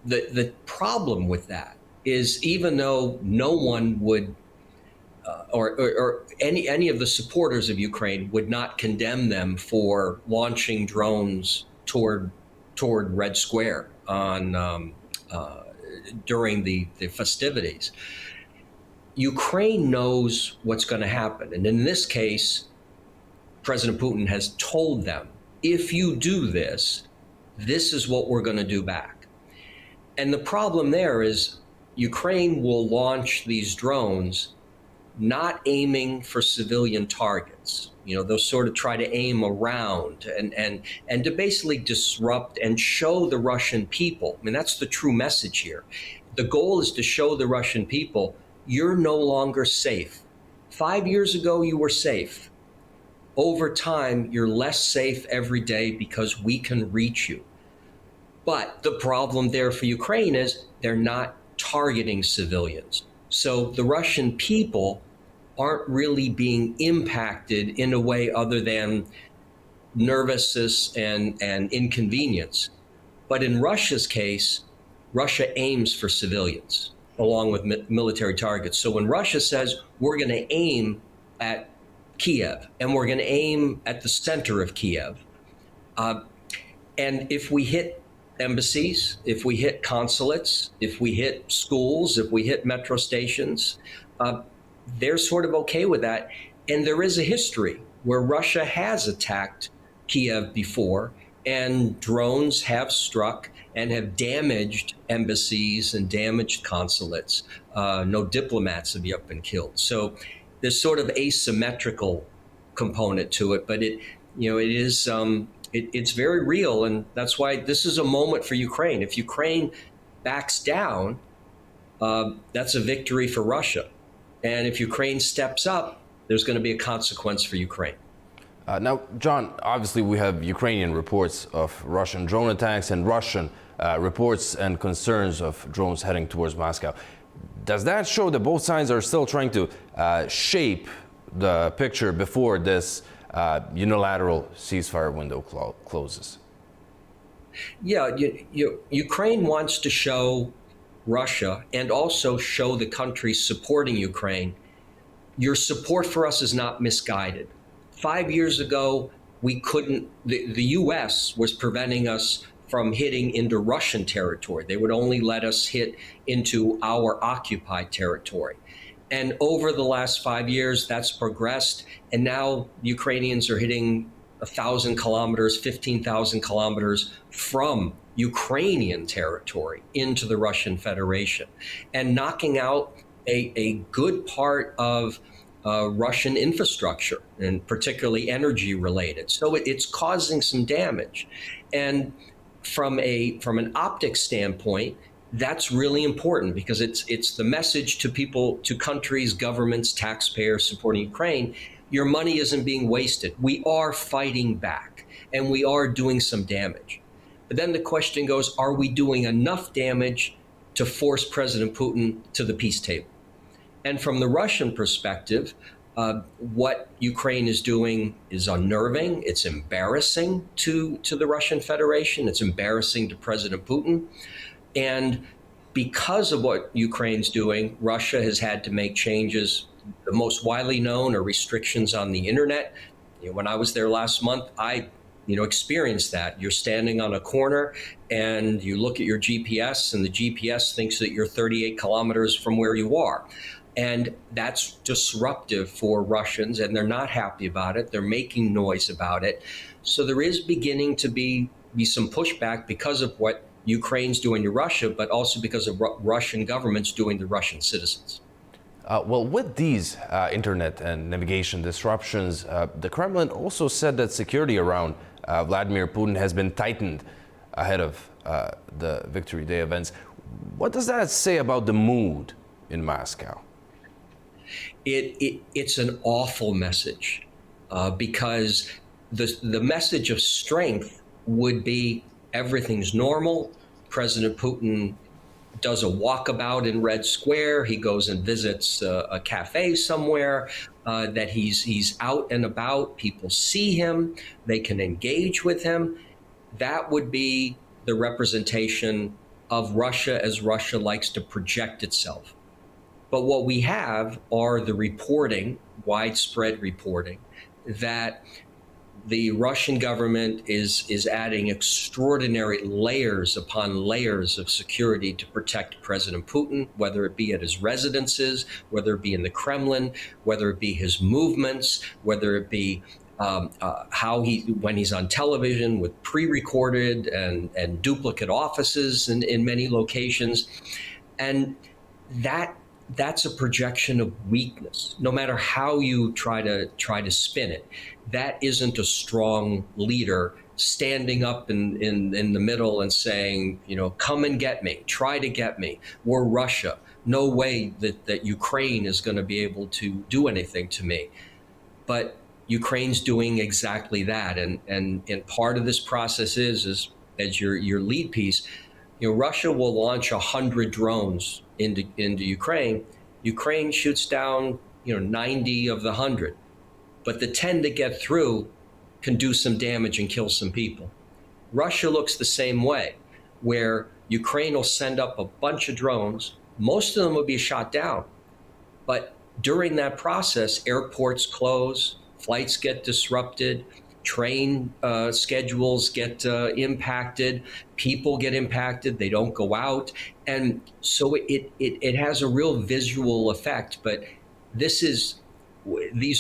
P: the problem with that is, even though no one would, or any of the supporters of Ukraine would not condemn them for launching drones toward Red Square on during the festivities, Ukraine knows what's going to happen. And in this case, President Putin has told them, if you do this, this is what we're going to do back. And the problem there is Ukraine will launch these drones not aiming for civilian targets. They'll sort of try to aim around and to basically disrupt and show the Russian people. I mean, that's the true message here. The goal is to show the Russian people, you're no longer safe. 5 years ago, you were safe. Over time, you're less safe every day because we can reach you. But the problem there for Ukraine is they're not targeting civilians. So the Russian people aren't really being impacted in a way other than nervousness and inconvenience. But in Russia's case, Russia aims for civilians along with military targets. So when Russia says we're going to aim at Kiev and we're going to aim at the center of Kiev, and if we hit embassies, if we hit consulates, if we hit schools, if we hit metro stations, they're sort of okay with that. And there is a history where Russia has attacked Kiev before, and drones have struck and have damaged embassies and damaged consulates. No diplomats have yet been killed. So there's sort of asymmetrical component to it, but it's very real, and that's why this is a moment for Ukraine. If Ukraine backs down, that's a victory for Russia. And if Ukraine steps up, there's going to be a consequence for Ukraine.
A: Now, John, obviously we have Ukrainian reports of Russian drone attacks and Russian reports and concerns of drones heading towards Moscow. Does that show that both sides are still trying to shape the picture before this unilateral ceasefire window closes?
P: Yeah, Ukraine wants to show Russia and also show the countries supporting Ukraine, your support for us is not misguided. 5 years ago, we couldn't, the US was preventing us from hitting into Russian territory. They would only let us hit into our occupied territory. And over the last 5 years, that's progressed. And now Ukrainians are hitting 1,000 kilometers, 15,000 kilometers from Ukrainian territory into the Russian Federation and knocking out a good part of Russian infrastructure, and particularly energy related. So it's causing some damage. And from an optics standpoint, that's really important because it's the message to people, to countries, governments, taxpayers supporting Ukraine. Your money isn't being wasted. We are fighting back and we are doing some damage. But then the question goes, are we doing enough damage to force President Putin to the peace table? And from the Russian perspective, what Ukraine is doing is unnerving. It's embarrassing to the Russian Federation. It's embarrassing to President Putin. And because of what Ukraine's doing, Russia has had to make changes. The most widely known are restrictions on the internet. When I was there last month, I experienced that. You're standing on a corner and you look at your GPS and the GPS thinks that you're 38 kilometers from where you are. And that's disruptive for Russians, and they're not happy about it. They're making noise about it. So there is beginning to be some pushback because of what Ukraine's doing to Russia, but also because of Russian governments doing to Russian citizens.
A: Well, with these internet and navigation disruptions, the Kremlin also said that security around Vladimir Putin has been tightened ahead of the Victory Day events. What does that say about the mood in Moscow?
P: It's an awful message because the message of strength would be everything's normal. President Putin does a walkabout in Red Square. He goes and visits a cafe somewhere, that he's out and about. People see him. They can engage with him. That would be the representation of Russia as Russia likes to project itself. But what we have are the reporting, widespread reporting, that the Russian government is adding extraordinary layers upon layers of security to protect President Putin, whether it be at his residences, whether it be in the Kremlin, whether it be his movements, whether it be when he's on television with pre-recorded and duplicate offices in many locations. And that's a projection of weakness, no matter how you try to spin it. That isn't a strong leader standing up in the middle and saying, come and get me, try to get me. We're Russia. No way that Ukraine is going to be able to do anything to me. But Ukraine's doing exactly that. And part of this process is as your lead piece, Russia will launch 100 drones into Ukraine. Ukraine shoots down 90 of the 100, but the 10 that get through can do some damage and kill some people. Russia looks the same way, where Ukraine will send up a bunch of drones. Most of them will be shot down, but during that process, airports close, flights get disrupted, train schedules get impacted, people get impacted, they don't go out. And so it has a real visual effect, but these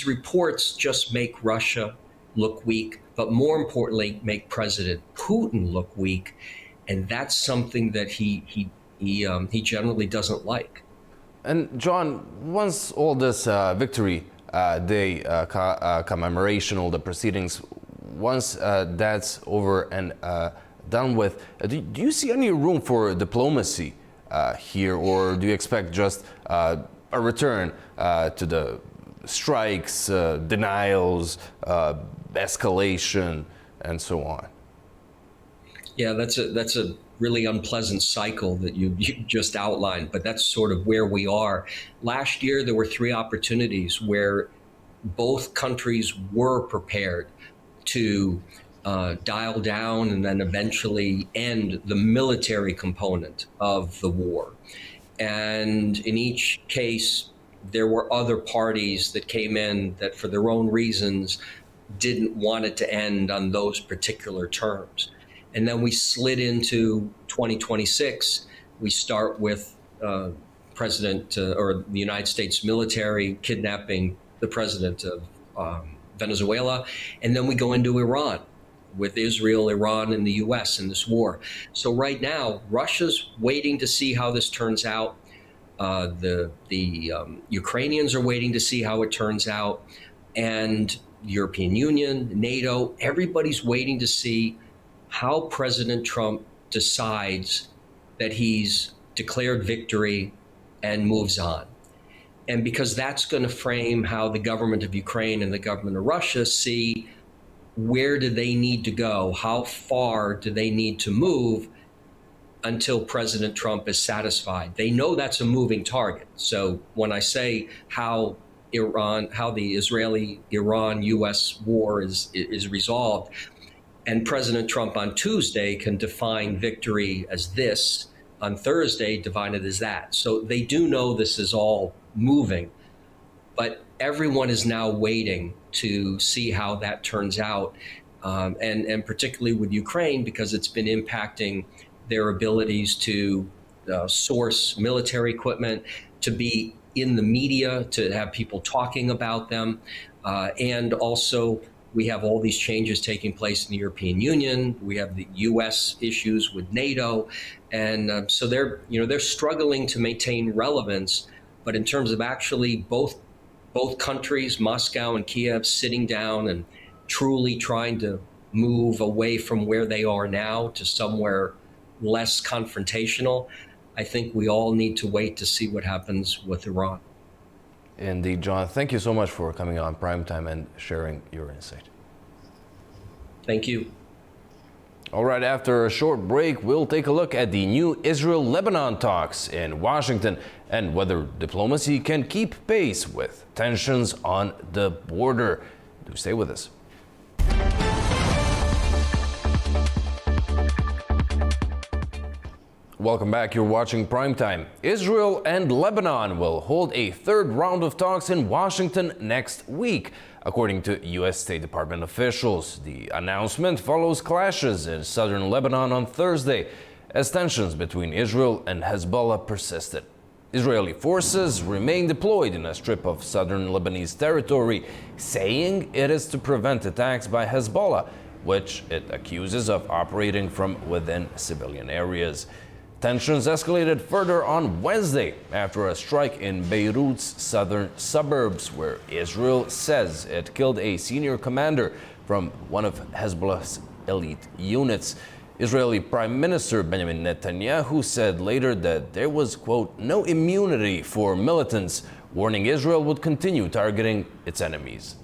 P: reports just make Russia look weak, but more importantly, make President Putin look weak. And that's something that he generally doesn't like.
A: And John, once all this Victory Day commemoration, all the proceedings, once that's over and done with, do you see any room for diplomacy here, or do you expect just a return to the strikes, denials, escalation, and so on?
P: Yeah, that's a really unpleasant cycle that you just outlined, but that's sort of where we are. Last year, there were 3 opportunities where both countries were prepared to dial down and then eventually end the military component of the war. And in each case, there were other parties that came in that, for their own reasons, didn't want it to end on those particular terms. And then we slid into 2026. We start with President or the United States military kidnapping the president of Venezuela. And then we go into Iran with Israel, Iran, and the US in this war. So right now, Russia's waiting to see how this turns out. The Ukrainians are waiting to see how it turns out. And the European Union, NATO, everybody's waiting to see how President Trump decides that he's declared victory and moves on. And because that's going to frame how the government of Ukraine and the government of Russia see where do they need to go? How far do they need to move until President Trump is satisfied? They know that's a moving target. So when I say how the Israeli-Iran-U.S. war is resolved, and President Trump on Tuesday can define victory as this, on Thursday define it as that. So they do know this is all moving, but everyone is now waiting to see how that turns out, and particularly with Ukraine, because it's been impacting their abilities to source military equipment, to be in the media, to have people talking about them, and also we have all these changes taking place in the European Union. We have the U.S. issues with NATO, and so they're struggling to maintain relevance. But in terms of actually both countries, Moscow and Kiev, sitting down and truly trying to move away from where they are now to somewhere less confrontational, I think we all need to wait to see what happens with Iran.
A: Indeed, John. Thank you so much for coming on Primetime and sharing your insight.
P: Thank you.
A: All right, after a short break, we'll take a look at the new Israel-Lebanon talks in Washington and whether diplomacy can keep pace with tensions on the border. Do stay with us. Welcome back. You're watching Primetime. Israel and Lebanon will hold a third round of talks in Washington next week, according to U.S. State Department officials. The announcement follows clashes in southern Lebanon on Thursday, as tensions between Israel and Hezbollah persisted. Israeli forces remain deployed in a strip of southern Lebanese territory, saying it is to prevent attacks by Hezbollah, which it accuses of operating from within civilian areas. Tensions escalated further on Wednesday after a strike in Beirut's southern suburbs, where Israel says it killed a senior commander from one of Hezbollah's elite units. Israeli Prime Minister Benjamin Netanyahu said later that there was, quote, no immunity for militants, warning Israel would continue targeting its enemies.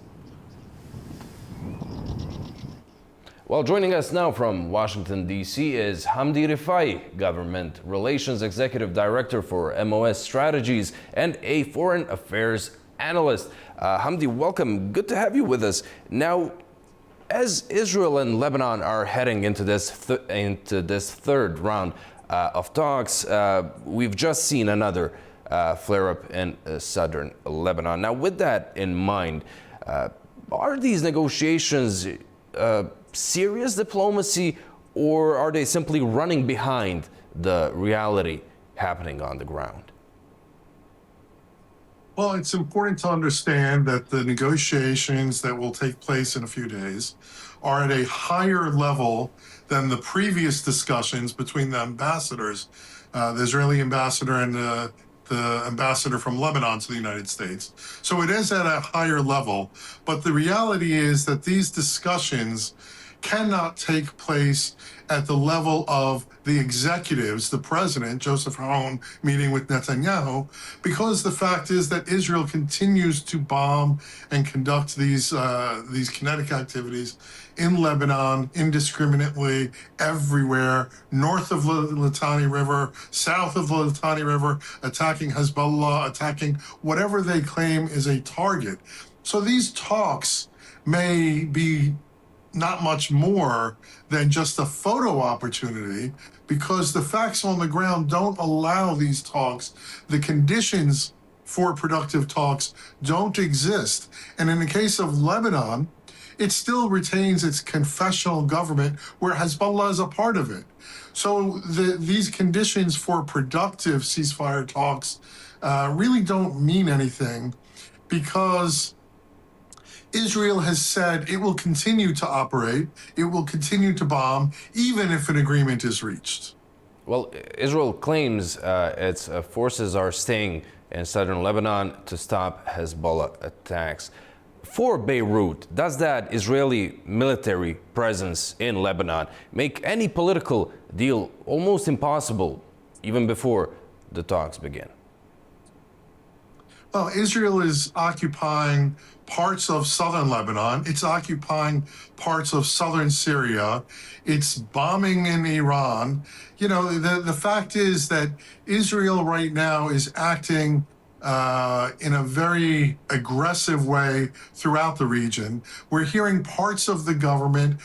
A: Well, joining us now from Washington, D.C. is Hamdi Rifai, Government Relations Executive Director for MOS Strategies and a Foreign Affairs Analyst. Hamdi, welcome. Good to have you with us. Now, as Israel and Lebanon are heading into this third round of talks, we've just seen another flare-up in southern Lebanon. Now, with that in mind, are these negotiations serious diplomacy, or are they simply running behind the reality happening on the ground?
Q: Well, it's important to understand that the negotiations that will take place in a few days are at a higher level than the previous discussions between the ambassadors, the Israeli ambassador and the ambassador from Lebanon to the United States. So it is at a higher level, but the reality is that these discussions cannot take place at the level of the executives, the president, Joseph Aoun, meeting with Netanyahu, because the fact is that Israel continues to bomb and conduct these kinetic activities in Lebanon indiscriminately everywhere, north of the Litani River, south of the Litani River, attacking Hezbollah, attacking whatever they claim is a target. So these talks may be not much more than just a photo opportunity, because the facts on the ground don't allow these talks. The conditions for productive talks don't exist. And in the case of Lebanon, it still retains its confessional government where Hezbollah is a part of it. So these conditions for productive ceasefire talks really don't mean anything, because Israel has said it will continue to operate, it will continue to bomb, even if an agreement is reached.
A: Well, Israel claims its forces are staying in southern Lebanon to stop Hezbollah attacks. For Beirut, does that Israeli military presence in Lebanon make any political deal almost impossible, even before the talks begin?
Q: Well, Israel is occupying parts of southern Lebanon. It's occupying parts of southern Syria. It's bombing in Iran. You know, the fact is that Israel right now is acting in a very aggressive way throughout the region. We're hearing parts of the government,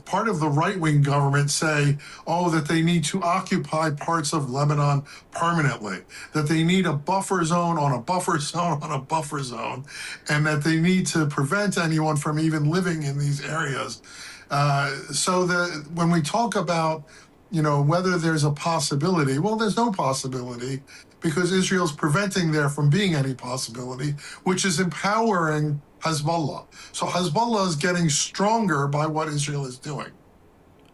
Q: part of the right-wing government say, oh, that they need to occupy parts of Lebanon permanently, that they need a buffer zone on a buffer zone on a buffer zone, and that they need to prevent anyone from even living in these areas. So when we talk about, you know, whether there's a possibility, well, there's no possibility because Israel's preventing there from being any possibility, which is empowering Hezbollah. So Hezbollah is getting stronger by what Israel is doing.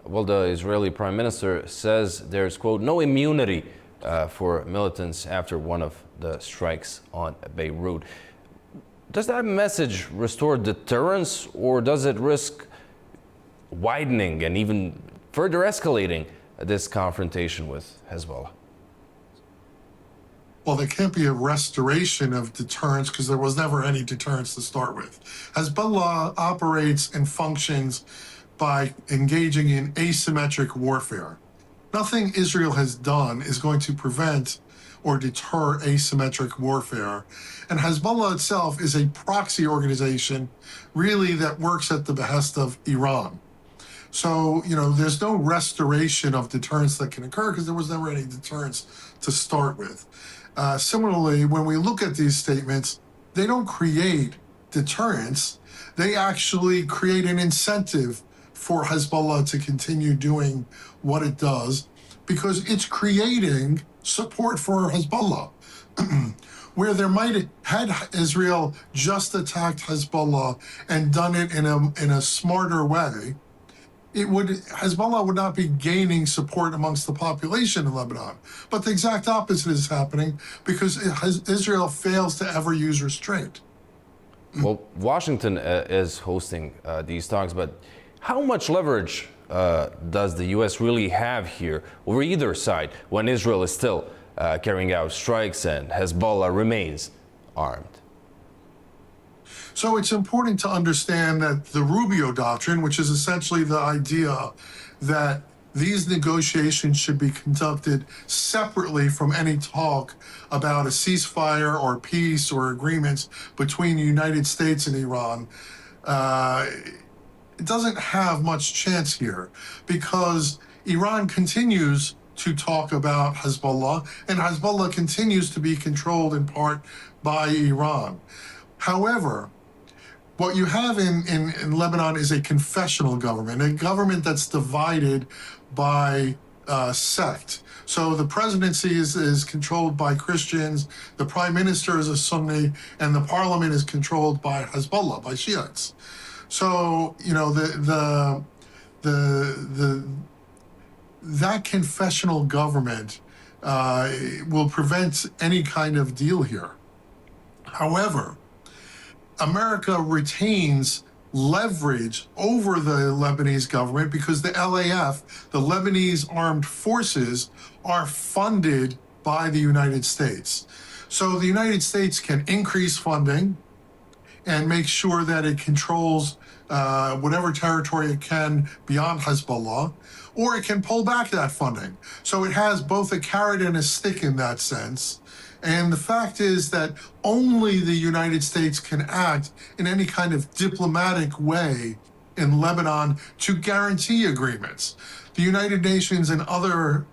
A: Well, the Israeli Prime Minister says there's, quote, no immunity for militants after one of the strikes on Beirut. Does that message restore deterrence, or does it risk widening and even further escalating this confrontation with Hezbollah?
Q: Well, there can't be a restoration of deterrence because there was never any deterrence to start with. Hezbollah operates and functions by engaging in asymmetric warfare. Nothing Israel has done is going to prevent or deter asymmetric warfare. And Hezbollah itself is a proxy organization, really, that works at the behest of Iran. So, you know, there's no restoration of deterrence that can occur because there was never any deterrence to start with. Similarly, when we look at these statements, they don't create deterrence. They actually create an incentive for Hezbollah to continue doing what it does because it's creating support for Hezbollah. Where there might had Israel just attacked Hezbollah and done it in a smarter way, Hezbollah would not be gaining support amongst the population in Lebanon. But the exact opposite is happening because Israel fails to ever use restraint.
A: Well, Washington is hosting these talks, but how much leverage does the U.S. really have here over either side when Israel is still carrying out strikes and Hezbollah remains armed?
Q: So it's important to understand that the Rubio Doctrine, which is essentially the idea that these negotiations should be conducted separately from any talk about a ceasefire or peace or agreements between the United States and Iran, it doesn't have much chance here because Iran continues to talk about Hezbollah and Hezbollah continues to be controlled in part by Iran. However, what you have in Lebanon is a confessional government, a government that's divided by sect. So the presidency is controlled by Christians, the prime minister is a Sunni, and the parliament is controlled by Hezbollah, by Shiites. So, you know, that confessional government will prevent any kind of deal here. However, America retains leverage over the Lebanese government because the LAF, the Lebanese armed forces, are funded by the United States. So the United States can increase funding and make sure that it controls whatever territory it can beyond Hezbollah, or it can pull back that funding. So it has both a carrot and a stick in that sense. And the fact is that only the United States can act in any kind of diplomatic way in Lebanon to guarantee agreements. The United Nations and other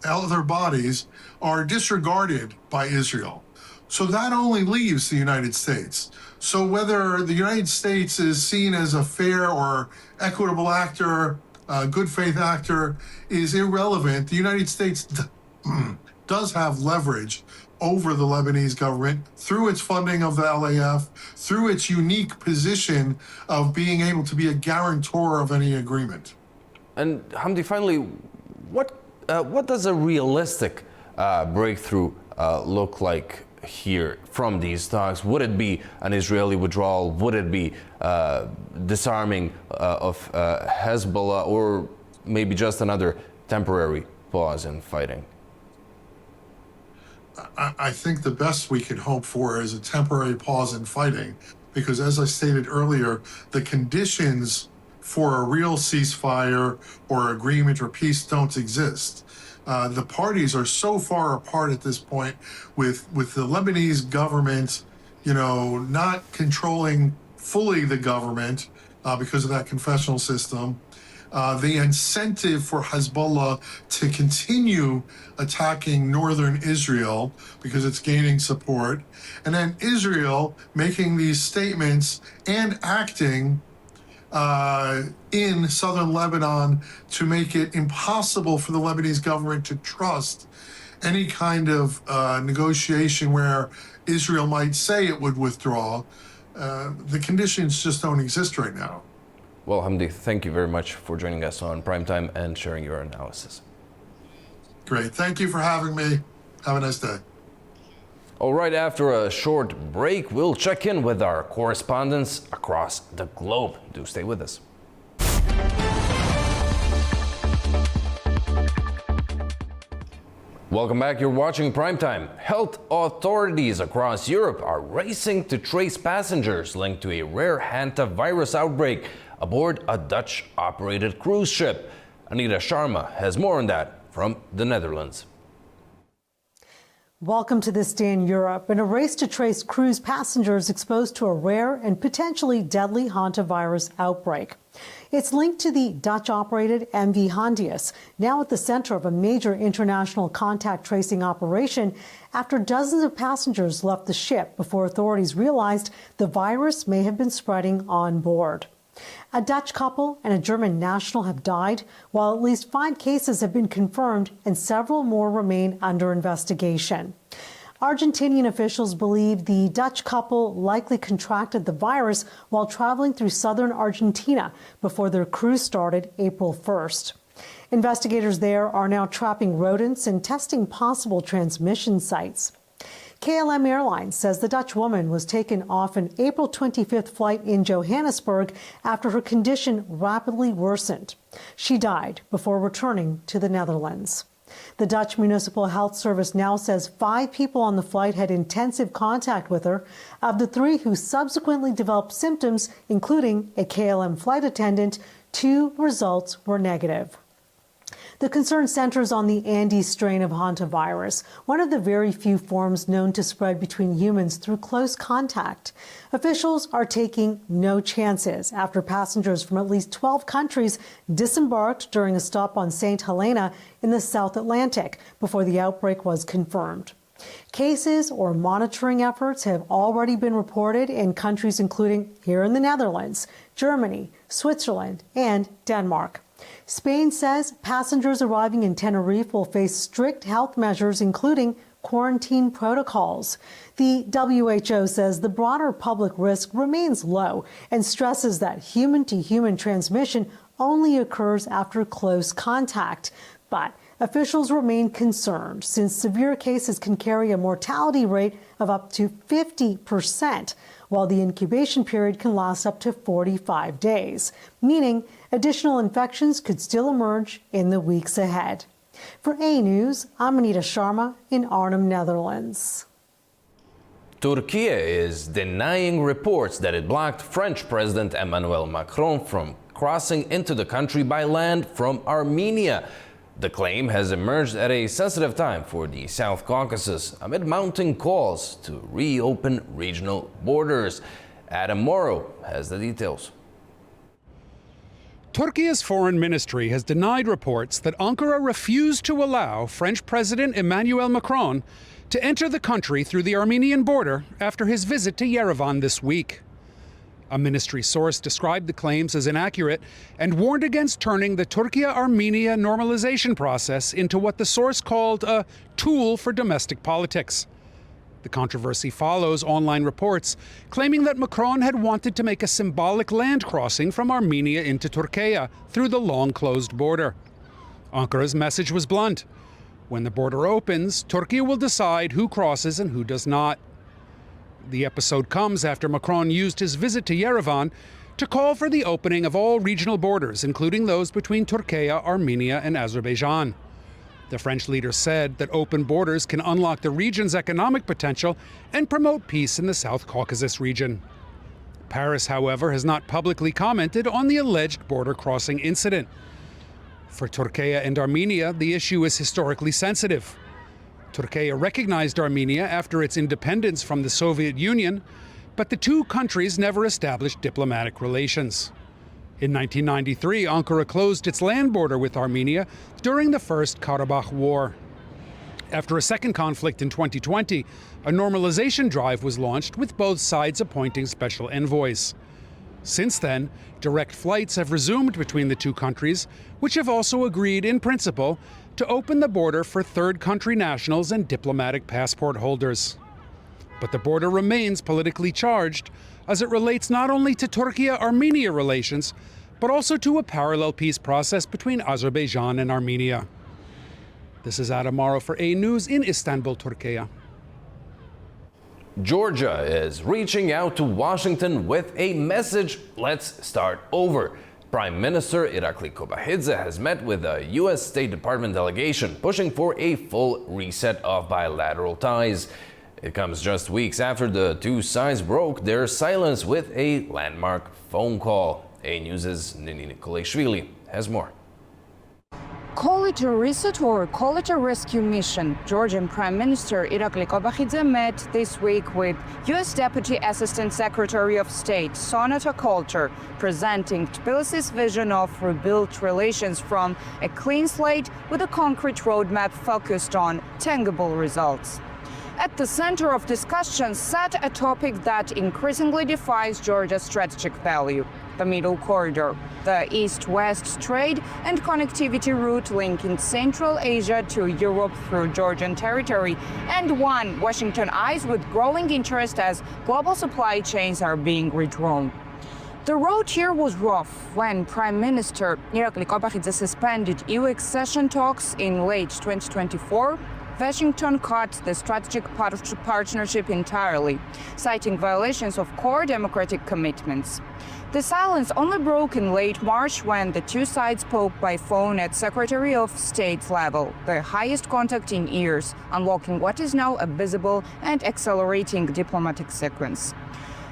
Q: bodies are disregarded by Israel. So that only leaves the United States. So whether the United States is seen as a fair or equitable actor, a good faith actor, is irrelevant. The United States does have leverage over the Lebanese government through its funding of the LAF, through its unique position of being able to be a guarantor of any agreement.
A: And Hamdi, finally, what does a realistic breakthrough look like here from these talks? Would it be an Israeli withdrawal? Would it be disarming of Hezbollah, or maybe just another temporary pause in fighting?
Q: I think the best we can hope for is a temporary pause in fighting, because as I stated earlier, the conditions for a real ceasefire or agreement or peace don't exist. The parties are so far apart at this point, with the Lebanese government, not controlling fully the government because of that confessional system. The incentive for Hezbollah to continue attacking northern Israel because it's gaining support, and then Israel making these statements and acting in southern Lebanon to make it impossible for the Lebanese government to trust any kind of negotiation where Israel might say it would withdraw. The conditions just don't exist right now.
A: Well, Hamdi, thank you very much for joining us on Primetime and sharing your analysis.
Q: Great. Thank you for having me. Have a nice day.
A: All right, after a short break, we'll check in with our correspondents across the globe. Do stay with us. Welcome back. You're watching Primetime. Health authorities across Europe are racing to trace passengers linked to a rare hantavirus outbreak aboard a Dutch-operated cruise ship. Anita Sharma has more on that from the Netherlands.
R: Welcome to This Day in Europe. In a race to trace cruise passengers exposed to a rare and potentially deadly hantavirus outbreak. It's linked to the Dutch-operated MV Hondius, now at the center of a major international contact tracing operation after dozens of passengers left the ship before authorities realized the virus may have been spreading on board. A Dutch couple and a German national have died, while at least 5 cases have been confirmed and several more remain under investigation. Argentinian officials believe the Dutch couple likely contracted the virus while traveling through southern Argentina before their cruise started April 1st. Investigators there are now trapping rodents and testing possible transmission sites. KLM Airlines says the Dutch woman was taken off an April 25th flight in Johannesburg after her condition rapidly worsened. She died before returning to the Netherlands. The Dutch Municipal Health Service now says 5 people on the flight had intensive contact with her. Of the 3 who subsequently developed symptoms, including a KLM flight attendant, 2 results were negative. The concern centers on the Andes strain of hantavirus, one of the very few forms known to spread between humans through close contact. Officials are taking no chances after passengers from at least 12 countries disembarked during a stop on St. Helena in the South Atlantic before the outbreak was confirmed. Cases or monitoring efforts have already been reported in countries including here in the Netherlands, Germany, Switzerland, and Denmark. Spain says passengers arriving in Tenerife will face strict health measures, including quarantine protocols. The WHO says the broader public risk remains low and stresses that human-to-human transmission only occurs after close contact. But officials remain concerned since severe cases can carry a mortality rate of up to 50%, while the incubation period can last up to 45 days, meaning additional infections could still emerge in the weeks ahead. For A News, I'm Anita Sharma in Arnhem, Netherlands.
A: Turkey is denying reports that it blocked French President Emmanuel Macron from crossing into the country by land from Armenia. The claim has emerged at a sensitive time for the South Caucasus amid mounting calls to reopen regional borders. Adam Morrow has the details.
S: Turkey's foreign ministry has denied reports that Ankara refused to allow French President Emmanuel Macron to enter the country through the Armenian border after his visit to Yerevan this week. A ministry source described the claims as inaccurate and warned against turning the Turkey-Armenia normalization process into what the source called a tool for domestic politics. The controversy follows online reports claiming that Macron had wanted to make a symbolic land crossing from Armenia into Turkey through the long-closed border. Ankara's message was blunt. When the border opens, Turkey will decide who crosses and who does not. The episode comes after Macron used his visit to Yerevan to call for the opening of all regional borders, including those between Turkey, Armenia, and Azerbaijan. The French leader said that open borders can unlock the region's economic potential and promote peace in the South Caucasus region. Paris, however, has not publicly commented on the alleged border crossing incident. For Turkey and Armenia, the issue is historically sensitive. Turkey recognized Armenia after its independence from the Soviet Union, but the two countries never established diplomatic relations. In 1993, Ankara closed its land border with Armenia during the First Karabakh War. After a second conflict in 2020, a normalization drive was launched with both sides appointing special envoys. Since then, direct flights have resumed between the two countries, which have also agreed in principle to open the border for third country nationals and diplomatic passport holders. But the border remains politically charged as it relates not only to Turkey-Armenia relations, but also to a parallel peace process between Azerbaijan and Armenia. This is Adam Morrow for A News in Istanbul, Turkey.
A: Georgia is reaching out to Washington with a message: let's start over. Prime Minister Irakli Kobakidze has met with a U.S. State Department delegation pushing for a full reset of bilateral ties. It comes just weeks after the two sides broke their silence with a landmark phone call. A News' Nini Nikolashvili has more.
T: Call it a reset or call it a rescue mission, Georgian Prime Minister Irakli Kobakidze met this week with U.S. Deputy Assistant Secretary of State Sonata Coulter, presenting Tbilisi's vision of rebuilt relations from a clean slate with a concrete roadmap focused on tangible results. At the center of discussion sat a topic that increasingly defines Georgia's strategic value: the Middle Corridor, the East-West trade and connectivity route linking Central Asia to Europe through Georgian territory, and one Washington eyes with growing interest as global supply chains are being redrawn. The road here was rough when Prime Minister Irakli Kobakidze suspended EU accession talks in late 2024. Washington cut the strategic partnership entirely, citing violations of core democratic commitments. The silence only broke in late March when the two sides spoke by phone at Secretary of State level, the highest contact in years, unlocking what is now a visible and accelerating diplomatic sequence.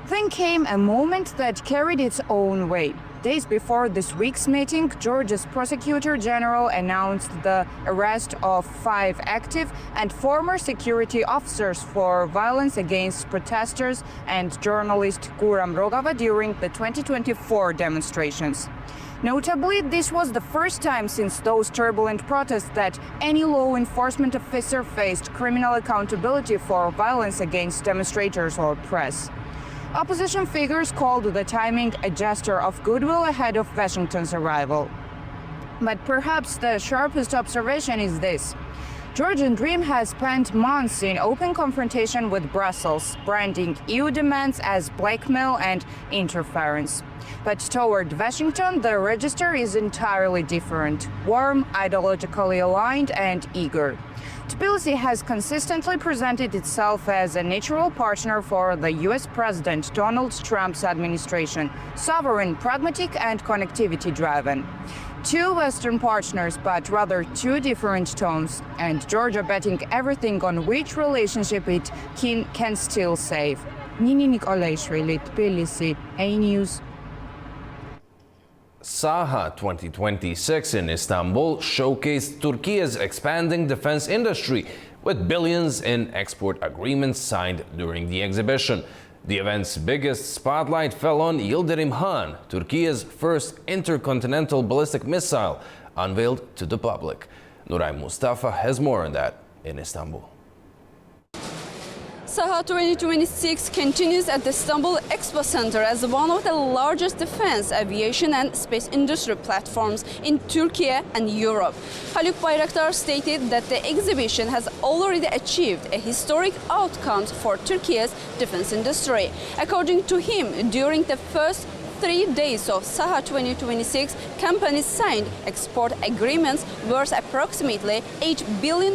T: Then came a moment that carried its own weight. Days before this week's meeting, Georgia's Prosecutor General announced the arrest of 5 active and former security officers for violence against protesters and journalist Guram Rogava during the 2024 demonstrations. Notably, this was the first time since those turbulent protests that any law enforcement officer faced criminal accountability for violence against demonstrators or press. Opposition figures called the timing a gesture of goodwill ahead of Washington's arrival. But perhaps the sharpest observation is this: Georgian Dream has spent months in open confrontation with Brussels, branding EU demands as blackmail and interference. But toward Washington, the register is entirely different: warm, ideologically aligned, and eager. Tbilisi has consistently presented itself as a natural partner for the U.S. President Donald Trump's administration, sovereign, pragmatic, and connectivity-driven. Two Western partners, but rather two different tones, and Georgia betting everything on which relationship it can still save. Nini Nikolashvili, Tbilisi, A News.
A: Saha 2026 in Istanbul showcased Turkey's expanding defense industry with billions in export agreements signed during the exhibition. The event's biggest spotlight fell on Yildirim Han, Turkey's first intercontinental ballistic missile, unveiled to the public. Nuray Mustafa has more on that in Istanbul.
U: Saha 2026 continues at the Istanbul Expo Center as one of the largest defense, aviation and space industry platforms in Turkey and Europe. Haluk Bayraktar stated that the exhibition has already achieved a historic outcome for Turkey's defense industry. According to him, during the first 3 days of Saha 2026, companies signed export agreements worth approximately $8 billion.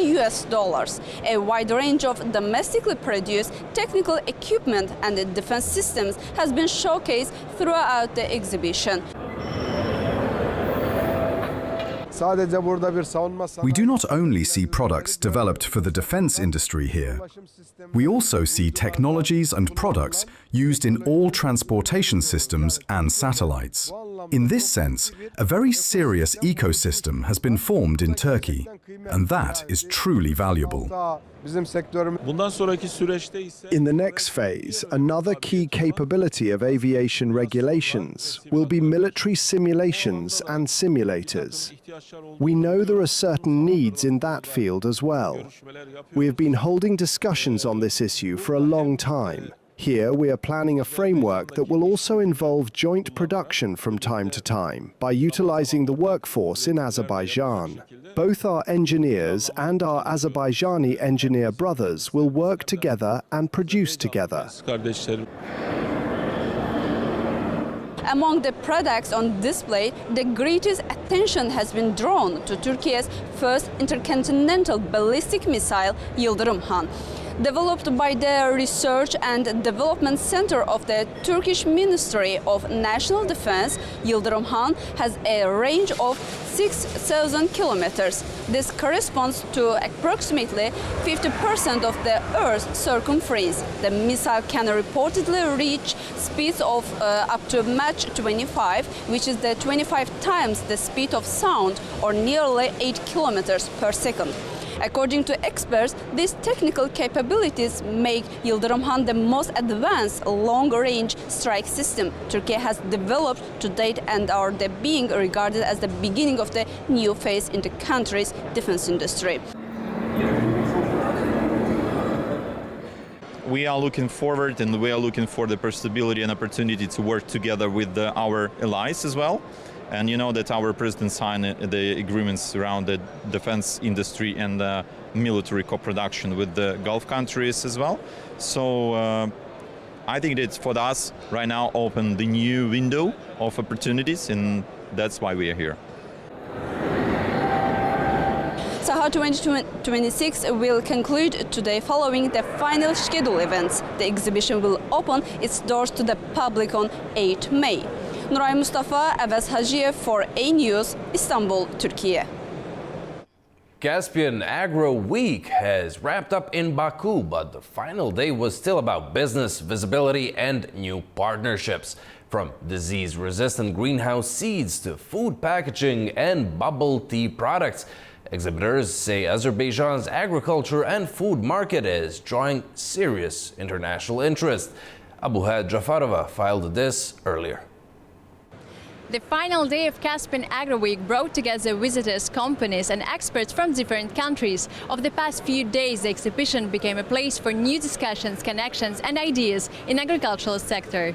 U: A wide range of domestically produced technical equipment and defense systems has been showcased throughout the exhibition.
C: We do not only see products developed for the defense industry here. We also see technologies and products used in all transportation systems and satellites. In this sense, a very serious ecosystem has been formed in Turkey, and that is truly valuable.
K: In the next phase, another key capability of aviation regulations will be military simulations and simulators. We know there are certain needs in that field as well. We have been holding discussions on this issue for a long time. Here, we are planning a framework that will also involve joint production from time to time by utilizing the workforce in Azerbaijan. Both our engineers and our Azerbaijani engineer brothers will work together and produce together.
U: Among the products on display, the greatest attention has been drawn to Turkey's first intercontinental ballistic missile, Yıldırım Han. Developed by the Research and Development Center of the Turkish Ministry of National Defense, Yıldırım Han has a range of 6,000 kilometers. This corresponds to approximately 50% of the Earth's circumference. The missile can reportedly reach speeds of up to Mach 25, which is the 25 times the speed of sound, or nearly 8 kilometers per second. According to experts, these technical capabilities make Yıldırım Han the most advanced long-range strike system Turkey has developed to date and are being regarded as the beginning of the new phase in the country's defense industry.
V: We are looking forward, and we are looking for the possibility and opportunity to work together with our allies as well. And you know that our president signed the agreements around the defense industry and military co-production with the Gulf countries as well. So I think that for us right now open the new window of opportunities, and that's why we are here.
U: Saha 2026 will conclude today following the final scheduled events. The exhibition will open its doors to the public on 8 May. Nuray Mustafa, Avaz Hacıyev for A News, Istanbul, Turkey.
A: Caspian Agro Week has wrapped up in Baku, but the final day was still about business, visibility, and new partnerships. From disease-resistant greenhouse seeds to food packaging and bubble tea products, exhibitors say Azerbaijan's agriculture and food market is drawing serious international interest. Abuhat Jafarova filed this earlier.
W: The final day of Caspian Agro Week brought together visitors, companies and experts from different countries. Over the past few days, the exhibition became a place for new discussions, connections and ideas in the agricultural sector.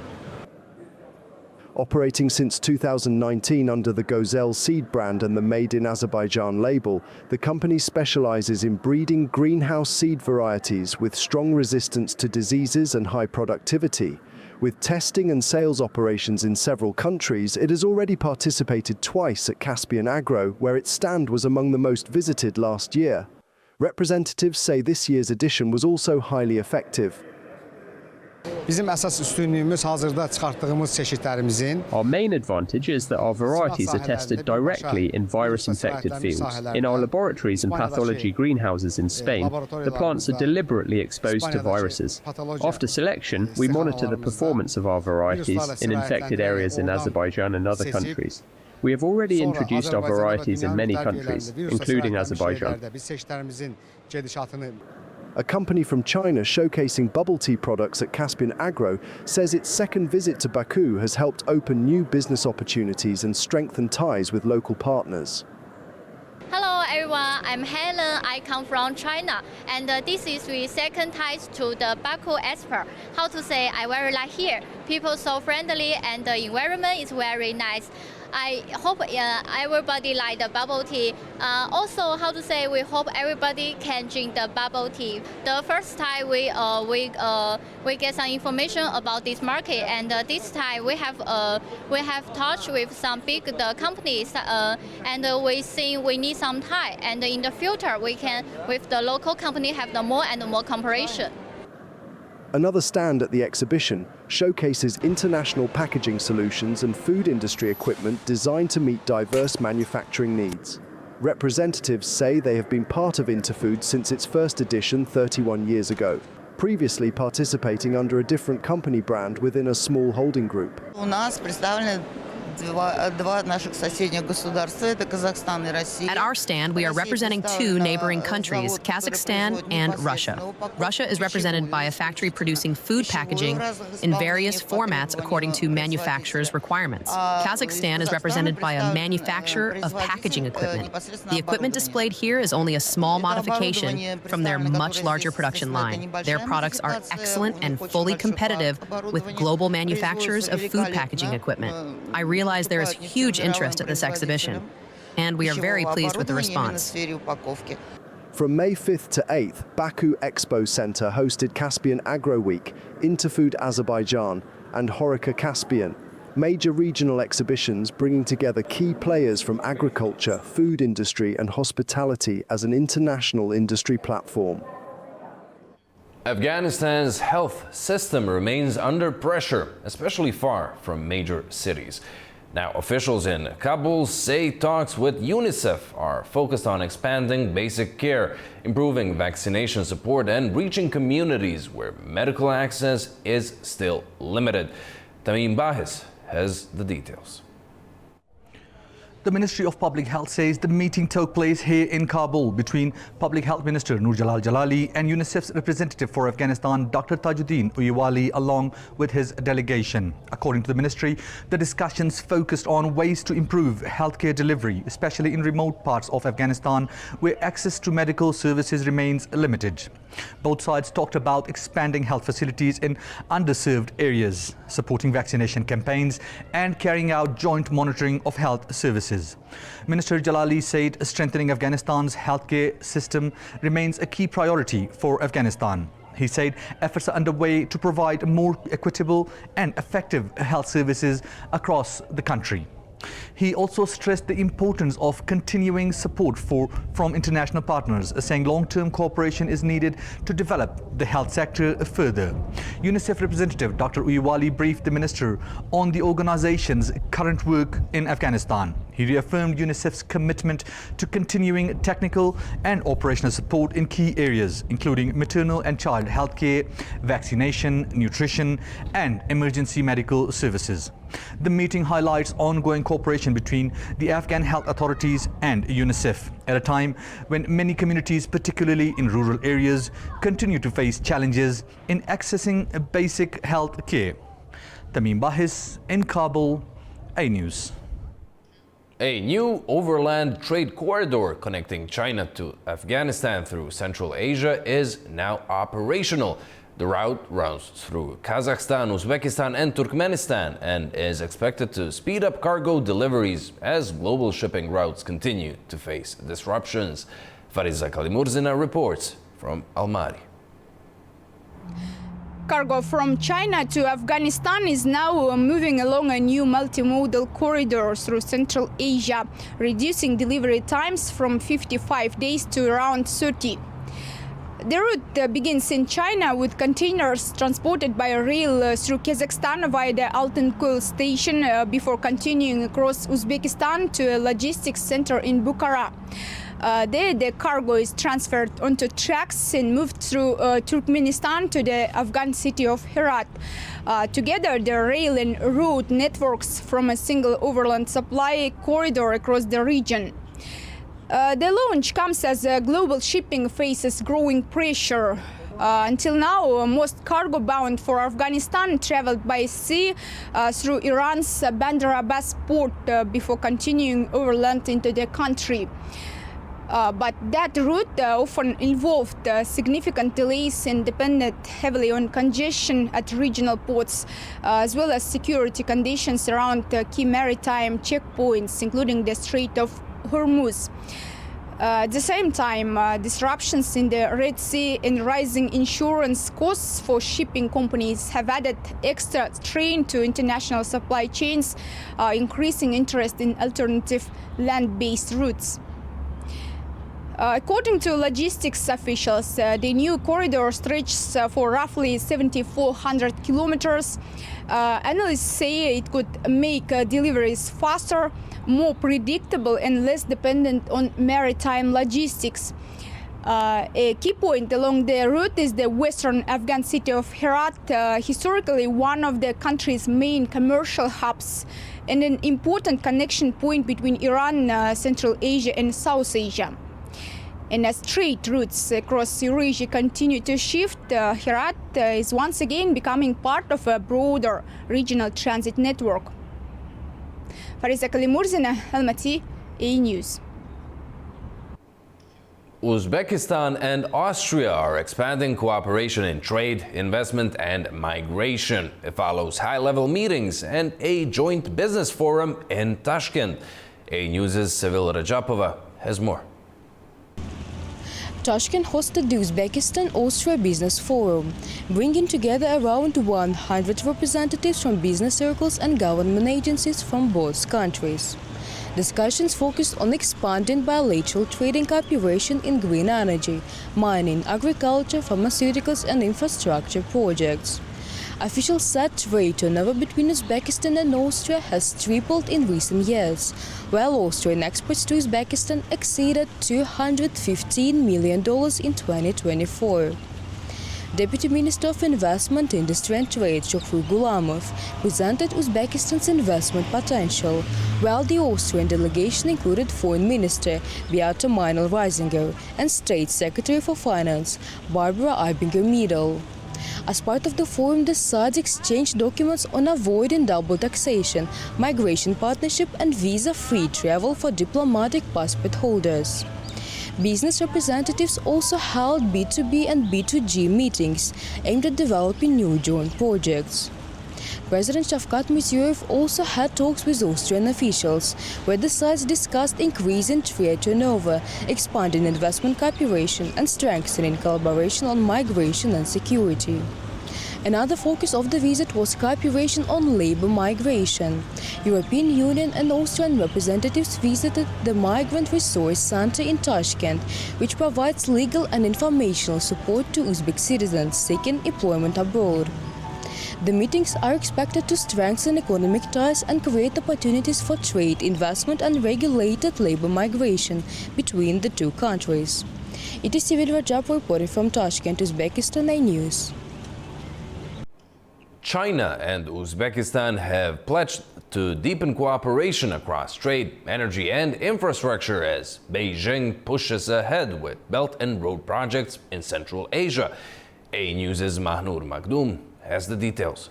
K: Operating since 2019 under the Gozel seed brand and the Made in Azerbaijan label, the company specializes in breeding greenhouse seed varieties with strong resistance to diseases and high productivity. With testing and sales operations in several countries, it has already participated twice at Caspian Agro, where its stand was among the most visited last year. Representatives say this year's edition was also highly effective.
X: Our main advantage is that our varieties are tested directly in virus-infected fields. In our laboratories and pathology greenhouses in Spain, the plants are deliberately exposed to viruses. After selection, we monitor the performance of our varieties in infected areas in Azerbaijan and other countries. We have already introduced our varieties in many countries, including Azerbaijan.
K: A company from China showcasing bubble tea products at Caspian Agro says its second visit to Baku has helped open new business opportunities and strengthen ties with local partners.
Y: Hello everyone, I'm Helen. I come from China, and this is the second time to the Baku Expo. How to say, I very like here. People so friendly and the environment is very nice. I hope everybody like the bubble tea. Also, how to say, we hope everybody can drink the bubble tea. The first time we get some information about this market, and this time we have touched with some big companies, and we think we need some time. And in the future, we can with the local company have the more and more cooperation.
K: Another stand at the exhibition showcases international packaging solutions and food industry equipment designed to meet diverse manufacturing needs. Representatives say they have been part of Interfood since its first edition 31 years ago, previously participating under a different company brand within a small holding group.
B: At our stand, we are representing two neighboring countries, Kazakhstan and Russia. Russia is represented by a factory producing food packaging in various formats according to manufacturers' requirements. Kazakhstan is represented by a manufacturer of packaging equipment. The equipment displayed here is only a small modification from their much larger production line. Their products are excellent and fully competitive with global manufacturers of food packaging equipment. I realize there is huge interest at this exhibition, and we are very pleased with the response.
K: From May 5th to 8th, Baku Expo Center hosted Caspian Agro Week, Interfood Azerbaijan, and Horeca Caspian, major regional exhibitions bringing together key players from agriculture, food industry, and hospitality as an international industry platform.
A: Afghanistan's health system remains under pressure, especially far from major cities. Now, officials in Kabul say talks with UNICEF are focused on expanding basic care, improving vaccination support, and reaching communities where medical access is still limited. Tamim Bahis has the details.
D: The Ministry of Public Health says the meeting took place here in Kabul between Public Health Minister Nur Jalal Jalali and UNICEF's representative for Afghanistan, Dr. Tajuddin Uyewali, along with his delegation. According to the ministry, the discussions focused on ways to improve healthcare delivery, especially in remote parts of Afghanistan where access to medical services remains limited. Both sides talked about expanding health facilities in underserved areas, supporting vaccination campaigns, and carrying out joint monitoring of health services. Minister Jalali said strengthening Afghanistan's healthcare system remains a key priority for Afghanistan. He said efforts are underway to provide more equitable and effective health services across the country. He also stressed the importance of continuing support from international partners, saying long-term cooperation is needed to develop the health sector further. UNICEF representative Dr. Uyewali briefed the minister on the organization's current work in Afghanistan. He reaffirmed UNICEF's commitment to continuing technical and operational support in key areas, including maternal and child health care, vaccination, nutrition, and emergency medical services. The meeting highlights ongoing cooperation between the Afghan health authorities and UNICEF at a time when many communities, particularly in rural areas, continue to face challenges in accessing basic health care. Tamim Bahis in Kabul, A News.
A: A new overland trade corridor connecting China to Afghanistan through Central Asia is now operational. The route runs through Kazakhstan, Uzbekistan, and Turkmenistan and is expected to speed up cargo deliveries as global shipping routes continue to face disruptions. Fariza Kalimurzina reports from Almaty.
E: Cargo from China to Afghanistan is now moving along a new multimodal corridor through Central Asia, reducing delivery times from 55 days to around 30. The route begins in China with containers transported by rail through Kazakhstan via the Altenkoil station before continuing across Uzbekistan to a logistics center in Bukhara. There, the cargo is transferred onto tracks and moved through Turkmenistan to the Afghan city of Herat. Together, the rail and road networks form a single overland supply corridor across the region. The launch comes as global shipping faces growing pressure. Until now, most cargo bound for Afghanistan traveled by sea through Iran's Bandar Abbas port before continuing overland into the country. But that route often involved significant delays and depended heavily on congestion at regional ports, as well as security conditions around key maritime checkpoints, including the Strait of Hormuz. At the same time, disruptions in the Red Sea and rising insurance costs for shipping companies have added extra strain to international supply chains, increasing interest in alternative land-based routes. According to logistics officials, the new corridor stretches for roughly 7,400 kilometers. Analysts say it could make deliveries faster, more predictable and less dependent on maritime logistics. A key point along the route is the western Afghan city of Herat, historically one of the country's main commercial hubs and an important connection point between Iran, Central Asia and South Asia. And as trade routes across Eurasia continue to shift, Herat is once again becoming part of a broader regional transit network. Farisa Kalimurzina, Almaty, A News.
A: Uzbekistan and Austria are expanding cooperation in trade, investment and migration. It follows high-level meetings and a joint business forum in Tashkent. A News' Sevil Rajapova has more.
F: Tashkent hosted the Uzbekistan-Austria Business Forum, bringing together around 100 representatives from business circles and government agencies from both countries. Discussions focused on expanding bilateral trade and cooperation in green energy, mining, agriculture, pharmaceuticals and infrastructure projects. Officials said trade turnover between Uzbekistan and Austria has tripled in recent years, while Austrian exports to Uzbekistan exceeded $215 million in 2024. Deputy Minister of Investment, Industry and Trade Shokhru Gulamov presented Uzbekistan's investment potential, while the Austrian delegation included Foreign Minister Beata Meinl-Reisinger and State Secretary for Finance Barbara Aibinger-Miedl. As part of the forum, the sides exchanged documents on avoiding double taxation, migration partnership and visa-free travel for diplomatic passport holders. Business representatives also held B2B and B2G meetings aimed at developing new joint projects. President Shavkat Mirziyoyev also had talks with Austrian officials, where the sides discussed increasing trade turnover, expanding investment cooperation and strengthening collaboration on migration and security. Another focus of the visit was cooperation on labor migration. European Union and Austrian representatives visited the Migrant Resource Center in Tashkent, which provides legal and informational support to Uzbek citizens seeking employment abroad. The meetings are expected to strengthen economic ties and create opportunities for trade, investment and regulated labor migration between the two countries. It is Sevil Rajab reporting from Tashkent, Uzbekistan A News.
A: China and Uzbekistan have pledged to deepen cooperation across trade, energy and infrastructure as Beijing pushes ahead with Belt and Road projects in Central Asia. A News' Mahnur Makhdoom has the details.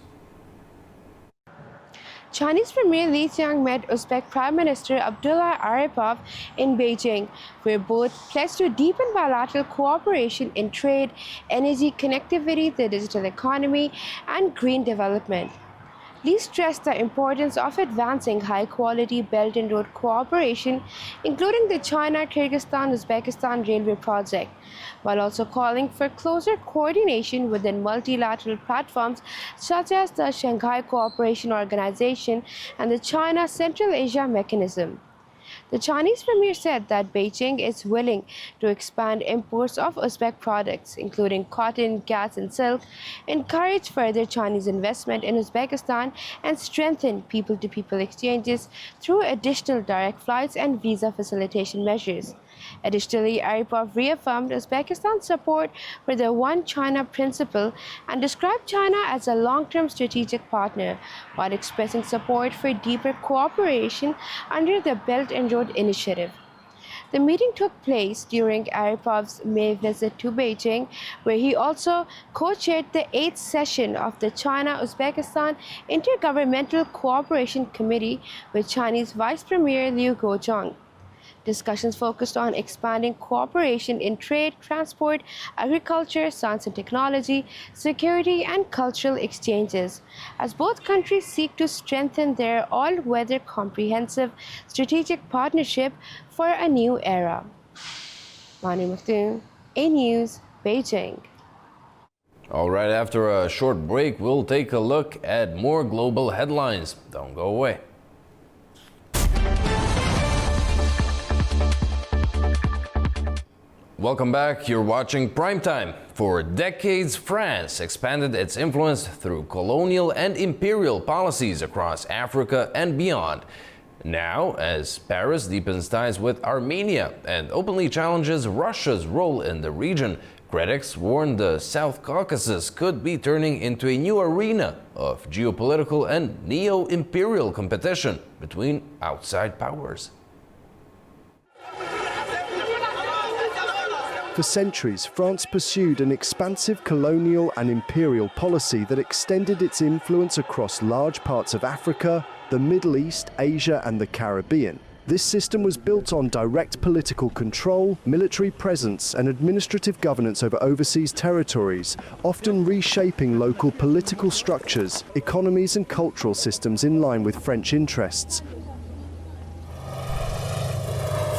G: Chinese Premier Li Qiang met Uzbek Prime Minister Abdulla Aripov in Beijing, where both pledged to deepen bilateral cooperation in trade, energy, connectivity, the digital economy, and green development. Li stressed the importance of advancing high-quality Belt and Road cooperation, including the China-Kyrgyzstan-Uzbekistan Railway project, while also calling for closer coordination within multilateral platforms such as the Shanghai Cooperation Organization and the China Central Asia Mechanism. The Chinese premier said that Beijing is willing to expand imports of Uzbek products, including cotton, gas, and silk, encourage further Chinese investment in Uzbekistan, and strengthen people-to-people exchanges through additional direct flights and visa facilitation measures. Additionally, Aripov reaffirmed Uzbekistan's support for the One China principle and described China as a long-term strategic partner, while expressing support for deeper cooperation under the Belt and Road Initiative. The meeting took place during Aripov's May visit to Beijing, where he also co-chaired the 8th session of the China-Uzbekistan Intergovernmental Cooperation Committee with Chinese Vice Premier Liu Guozhang. Discussions focused on expanding cooperation in trade, transport, agriculture, science and technology, security, and cultural exchanges, as both countries seek to strengthen their all-weather comprehensive strategic partnership for a new era. Mani Makhdoom, A News, Beijing.
A: All right, after a short break, we'll take a look at more global headlines. Don't go away. Welcome back. You're watching Primetime. For decades, France expanded its influence through colonial and imperial policies across Africa and beyond. Now, as Paris deepens ties with Armenia and openly challenges Russia's role in the region, critics warn the South Caucasus could be turning into a new arena of geopolitical and neo-imperial competition between outside powers.
K: For centuries, France pursued an expansive colonial and imperial policy that extended its influence across large parts of Africa, the Middle East, Asia, and the Caribbean. This system was built on direct political control, military presence, and administrative governance over overseas territories, often reshaping local political structures, economies, and cultural systems in line with French interests.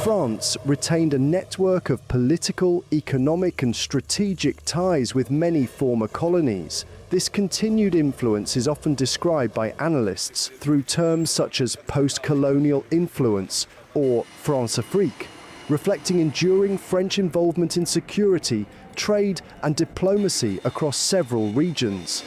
K: France retained a network of political, economic, and strategic ties with many former colonies. This continued influence is often described by analysts through terms such as post-colonial influence or France-Afrique, reflecting enduring French involvement in security, trade, and diplomacy across several regions.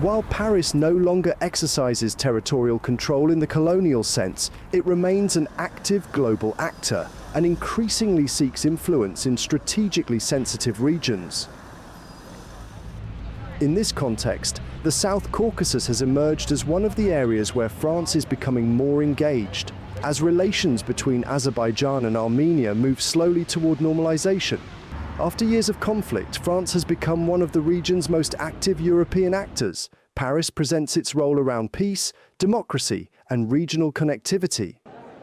K: While Paris no longer exercises territorial control in the colonial sense, it remains an active global actor and increasingly seeks influence in strategically sensitive regions. In this context, the South Caucasus has emerged as one of the areas where France is becoming more engaged, as relations between Azerbaijan and Armenia move slowly toward normalization. After years of conflict, France has become one of the region's most active European actors. Paris presents its role around peace, democracy, and regional connectivity.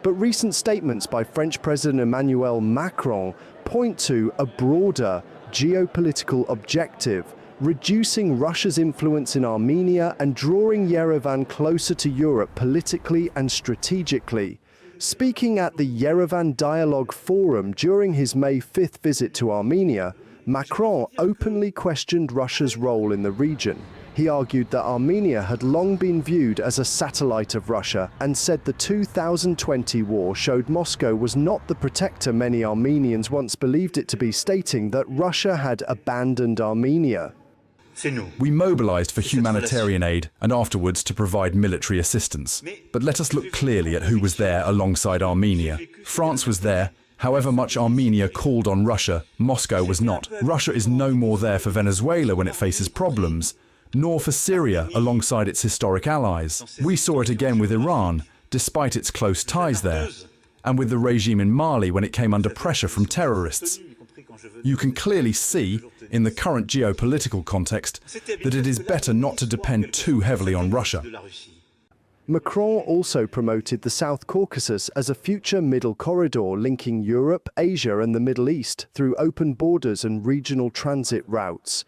K: But recent statements by French President Emmanuel Macron point to a broader geopolitical objective, reducing Russia's influence in Armenia and drawing Yerevan closer to Europe politically and strategically. Speaking at the Yerevan Dialogue Forum during his May 5th visit to Armenia, Macron openly questioned Russia's role in the region. He argued that Armenia had long been viewed as a satellite of Russia and said the 2020 war showed Moscow was not the protector many Armenians once believed it to be, stating that Russia had abandoned Armenia.
C: We mobilized for humanitarian aid and afterwards to provide military assistance. But let us look clearly at who was there alongside Armenia. France was there. However much Armenia called on Russia, Moscow was not. Russia is no more there for Venezuela when it faces problems, nor for Syria alongside its historic allies. We saw it again with Iran, despite its close ties there, and with the regime in Mali when it came under pressure from terrorists. You can clearly see, in the current geopolitical context, that it is better not to depend too heavily on Russia.
K: Macron also promoted the South Caucasus as a future middle corridor linking Europe, Asia, and the Middle East through open borders and regional transit routes.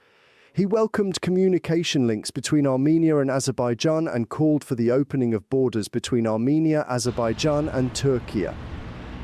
K: He welcomed communication links between Armenia and Azerbaijan and called for the opening of borders between Armenia, Azerbaijan, and Turkey.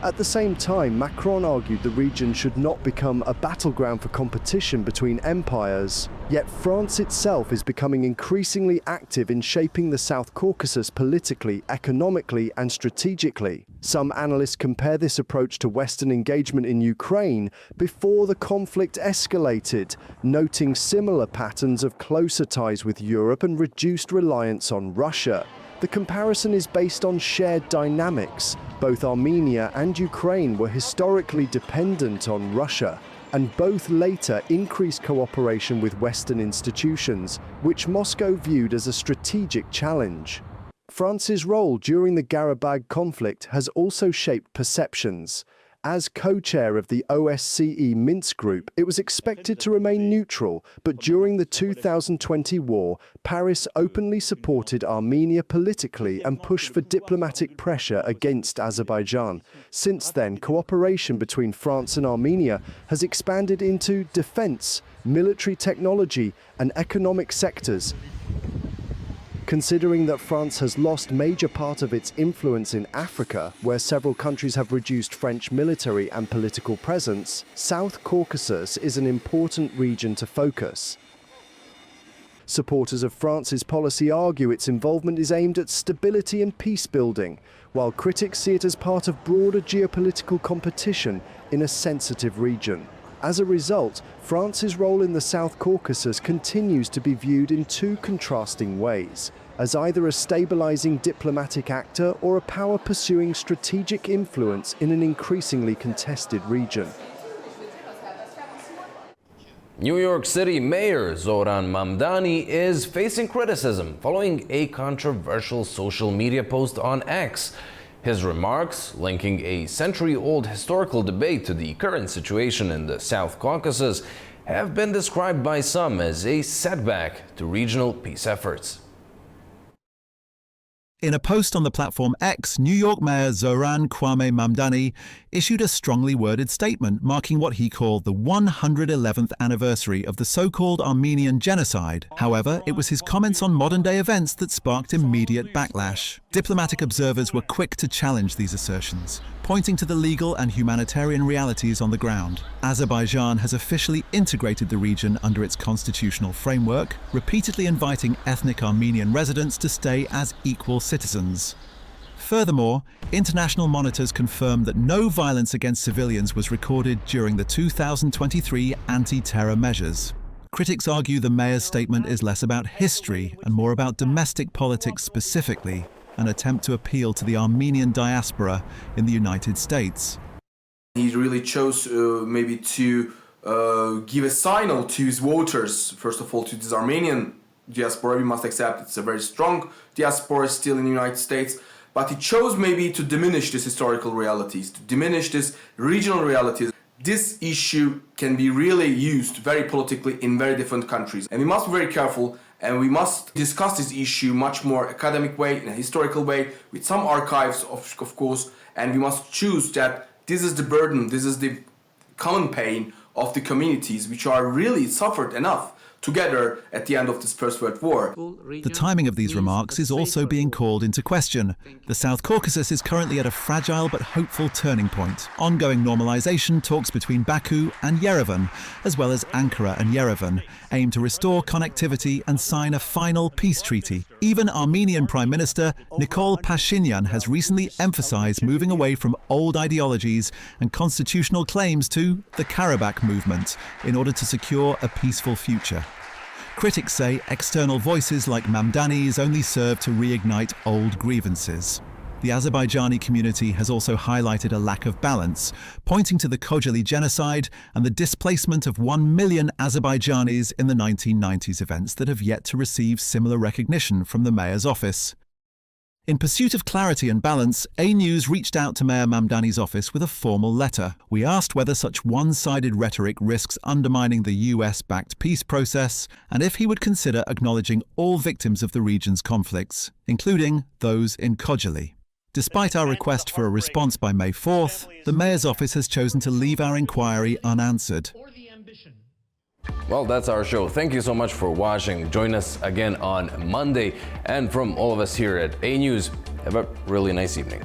K: At the same time, Macron argued the region should not become a battleground for competition between empires. Yet France itself is becoming increasingly active in shaping the South Caucasus politically, economically, and strategically. Some analysts compare this approach to Western engagement in Ukraine before the conflict escalated, noting similar patterns of closer ties with Europe and reduced reliance on Russia. The comparison is based on shared dynamics. Both Armenia and Ukraine were historically dependent on Russia, and both later increased cooperation with Western institutions, which Moscow viewed as a strategic challenge. France's role during the Karabakh conflict has also shaped perceptions. As co-chair of the OSCE Minsk Group, it was expected to remain neutral, but during the 2020 war, Paris openly supported Armenia politically and pushed for diplomatic pressure against Azerbaijan. Since then, cooperation between France and Armenia has expanded into defense, military technology, and economic sectors. Considering that France has lost major part of its influence in Africa, where several countries have reduced French military and political presence, South Caucasus is an important region to focus. Supporters of France's policy argue its involvement is aimed at stability and peace building, while critics see it as part of broader geopolitical competition in a sensitive region. As a result, France's role in the South Caucasus continues to be viewed in two contrasting ways, as either a stabilizing diplomatic actor or a power pursuing strategic influence in an increasingly contested region.
A: New York City Mayor Zoran Mamdani is facing criticism following a controversial social media post on X. His remarks, linking a century-old historical debate to the current situation in the South Caucasus, have been described by some as a setback to regional peace efforts.
H: In a post on the platform X, New York Mayor Zoran Kwame Mamdani issued a strongly worded statement marking what he called the 111th anniversary of the so-called Armenian genocide. However, it was his comments on modern-day events that sparked immediate backlash. Diplomatic observers were quick to challenge these assertions, pointing to the legal and humanitarian realities on the ground. Azerbaijan has officially integrated the region under its constitutional framework, repeatedly inviting ethnic Armenian residents to stay as equal citizens. Furthermore, international monitors confirmed that no violence against civilians was recorded during the 2023 anti-terror measures. Critics argue the mayor's statement is less about history and more about domestic politics specifically, an attempt to appeal to the Armenian diaspora in the United States.
I: He really chose maybe to give a signal to his voters, first of all to this Armenian diaspora. We must accept it's a very strong diaspora still in the United States, but he chose maybe to diminish these historical realities, to diminish these regional realities. This issue can be really used very politically in very different countries, and we must be very careful. And we must discuss this issue much more academic way, in a historical way, with some archives, of course, and we must choose that this is the burden, this is the common pain of the communities which are really suffered enough together at the end of this First World War.
H: The timing of these remarks is also being called into question. The South Caucasus is currently at a fragile but hopeful turning point. Ongoing normalization talks between Baku and Yerevan, as well as Ankara and Yerevan, aim to restore connectivity and sign a final peace treaty. Even Armenian Prime Minister Nikol Pashinyan has recently emphasized moving away from old ideologies and constitutional claims to the Karabakh movement in order to secure a peaceful future. Critics say external voices like Mamdani's only serve to reignite old grievances. The Azerbaijani community has also highlighted a lack of balance, pointing to the Khojaly genocide and the displacement of 1 million Azerbaijanis in the 1990s events that have yet to receive similar recognition from the mayor's office. In pursuit of clarity and balance, A News reached out to Mayor Mamdani's office with a formal letter. We asked whether such one-sided rhetoric risks undermining the US-backed peace process, and if he would consider acknowledging all victims of the region's conflicts, including those in Khojaly. Despite our request for a response by May 4th, the mayor's office has chosen to leave our inquiry unanswered.
A: Well, that's our show. Thank you so much for watching. Join us again on Monday. And from all of us here at A News, have a really nice evening.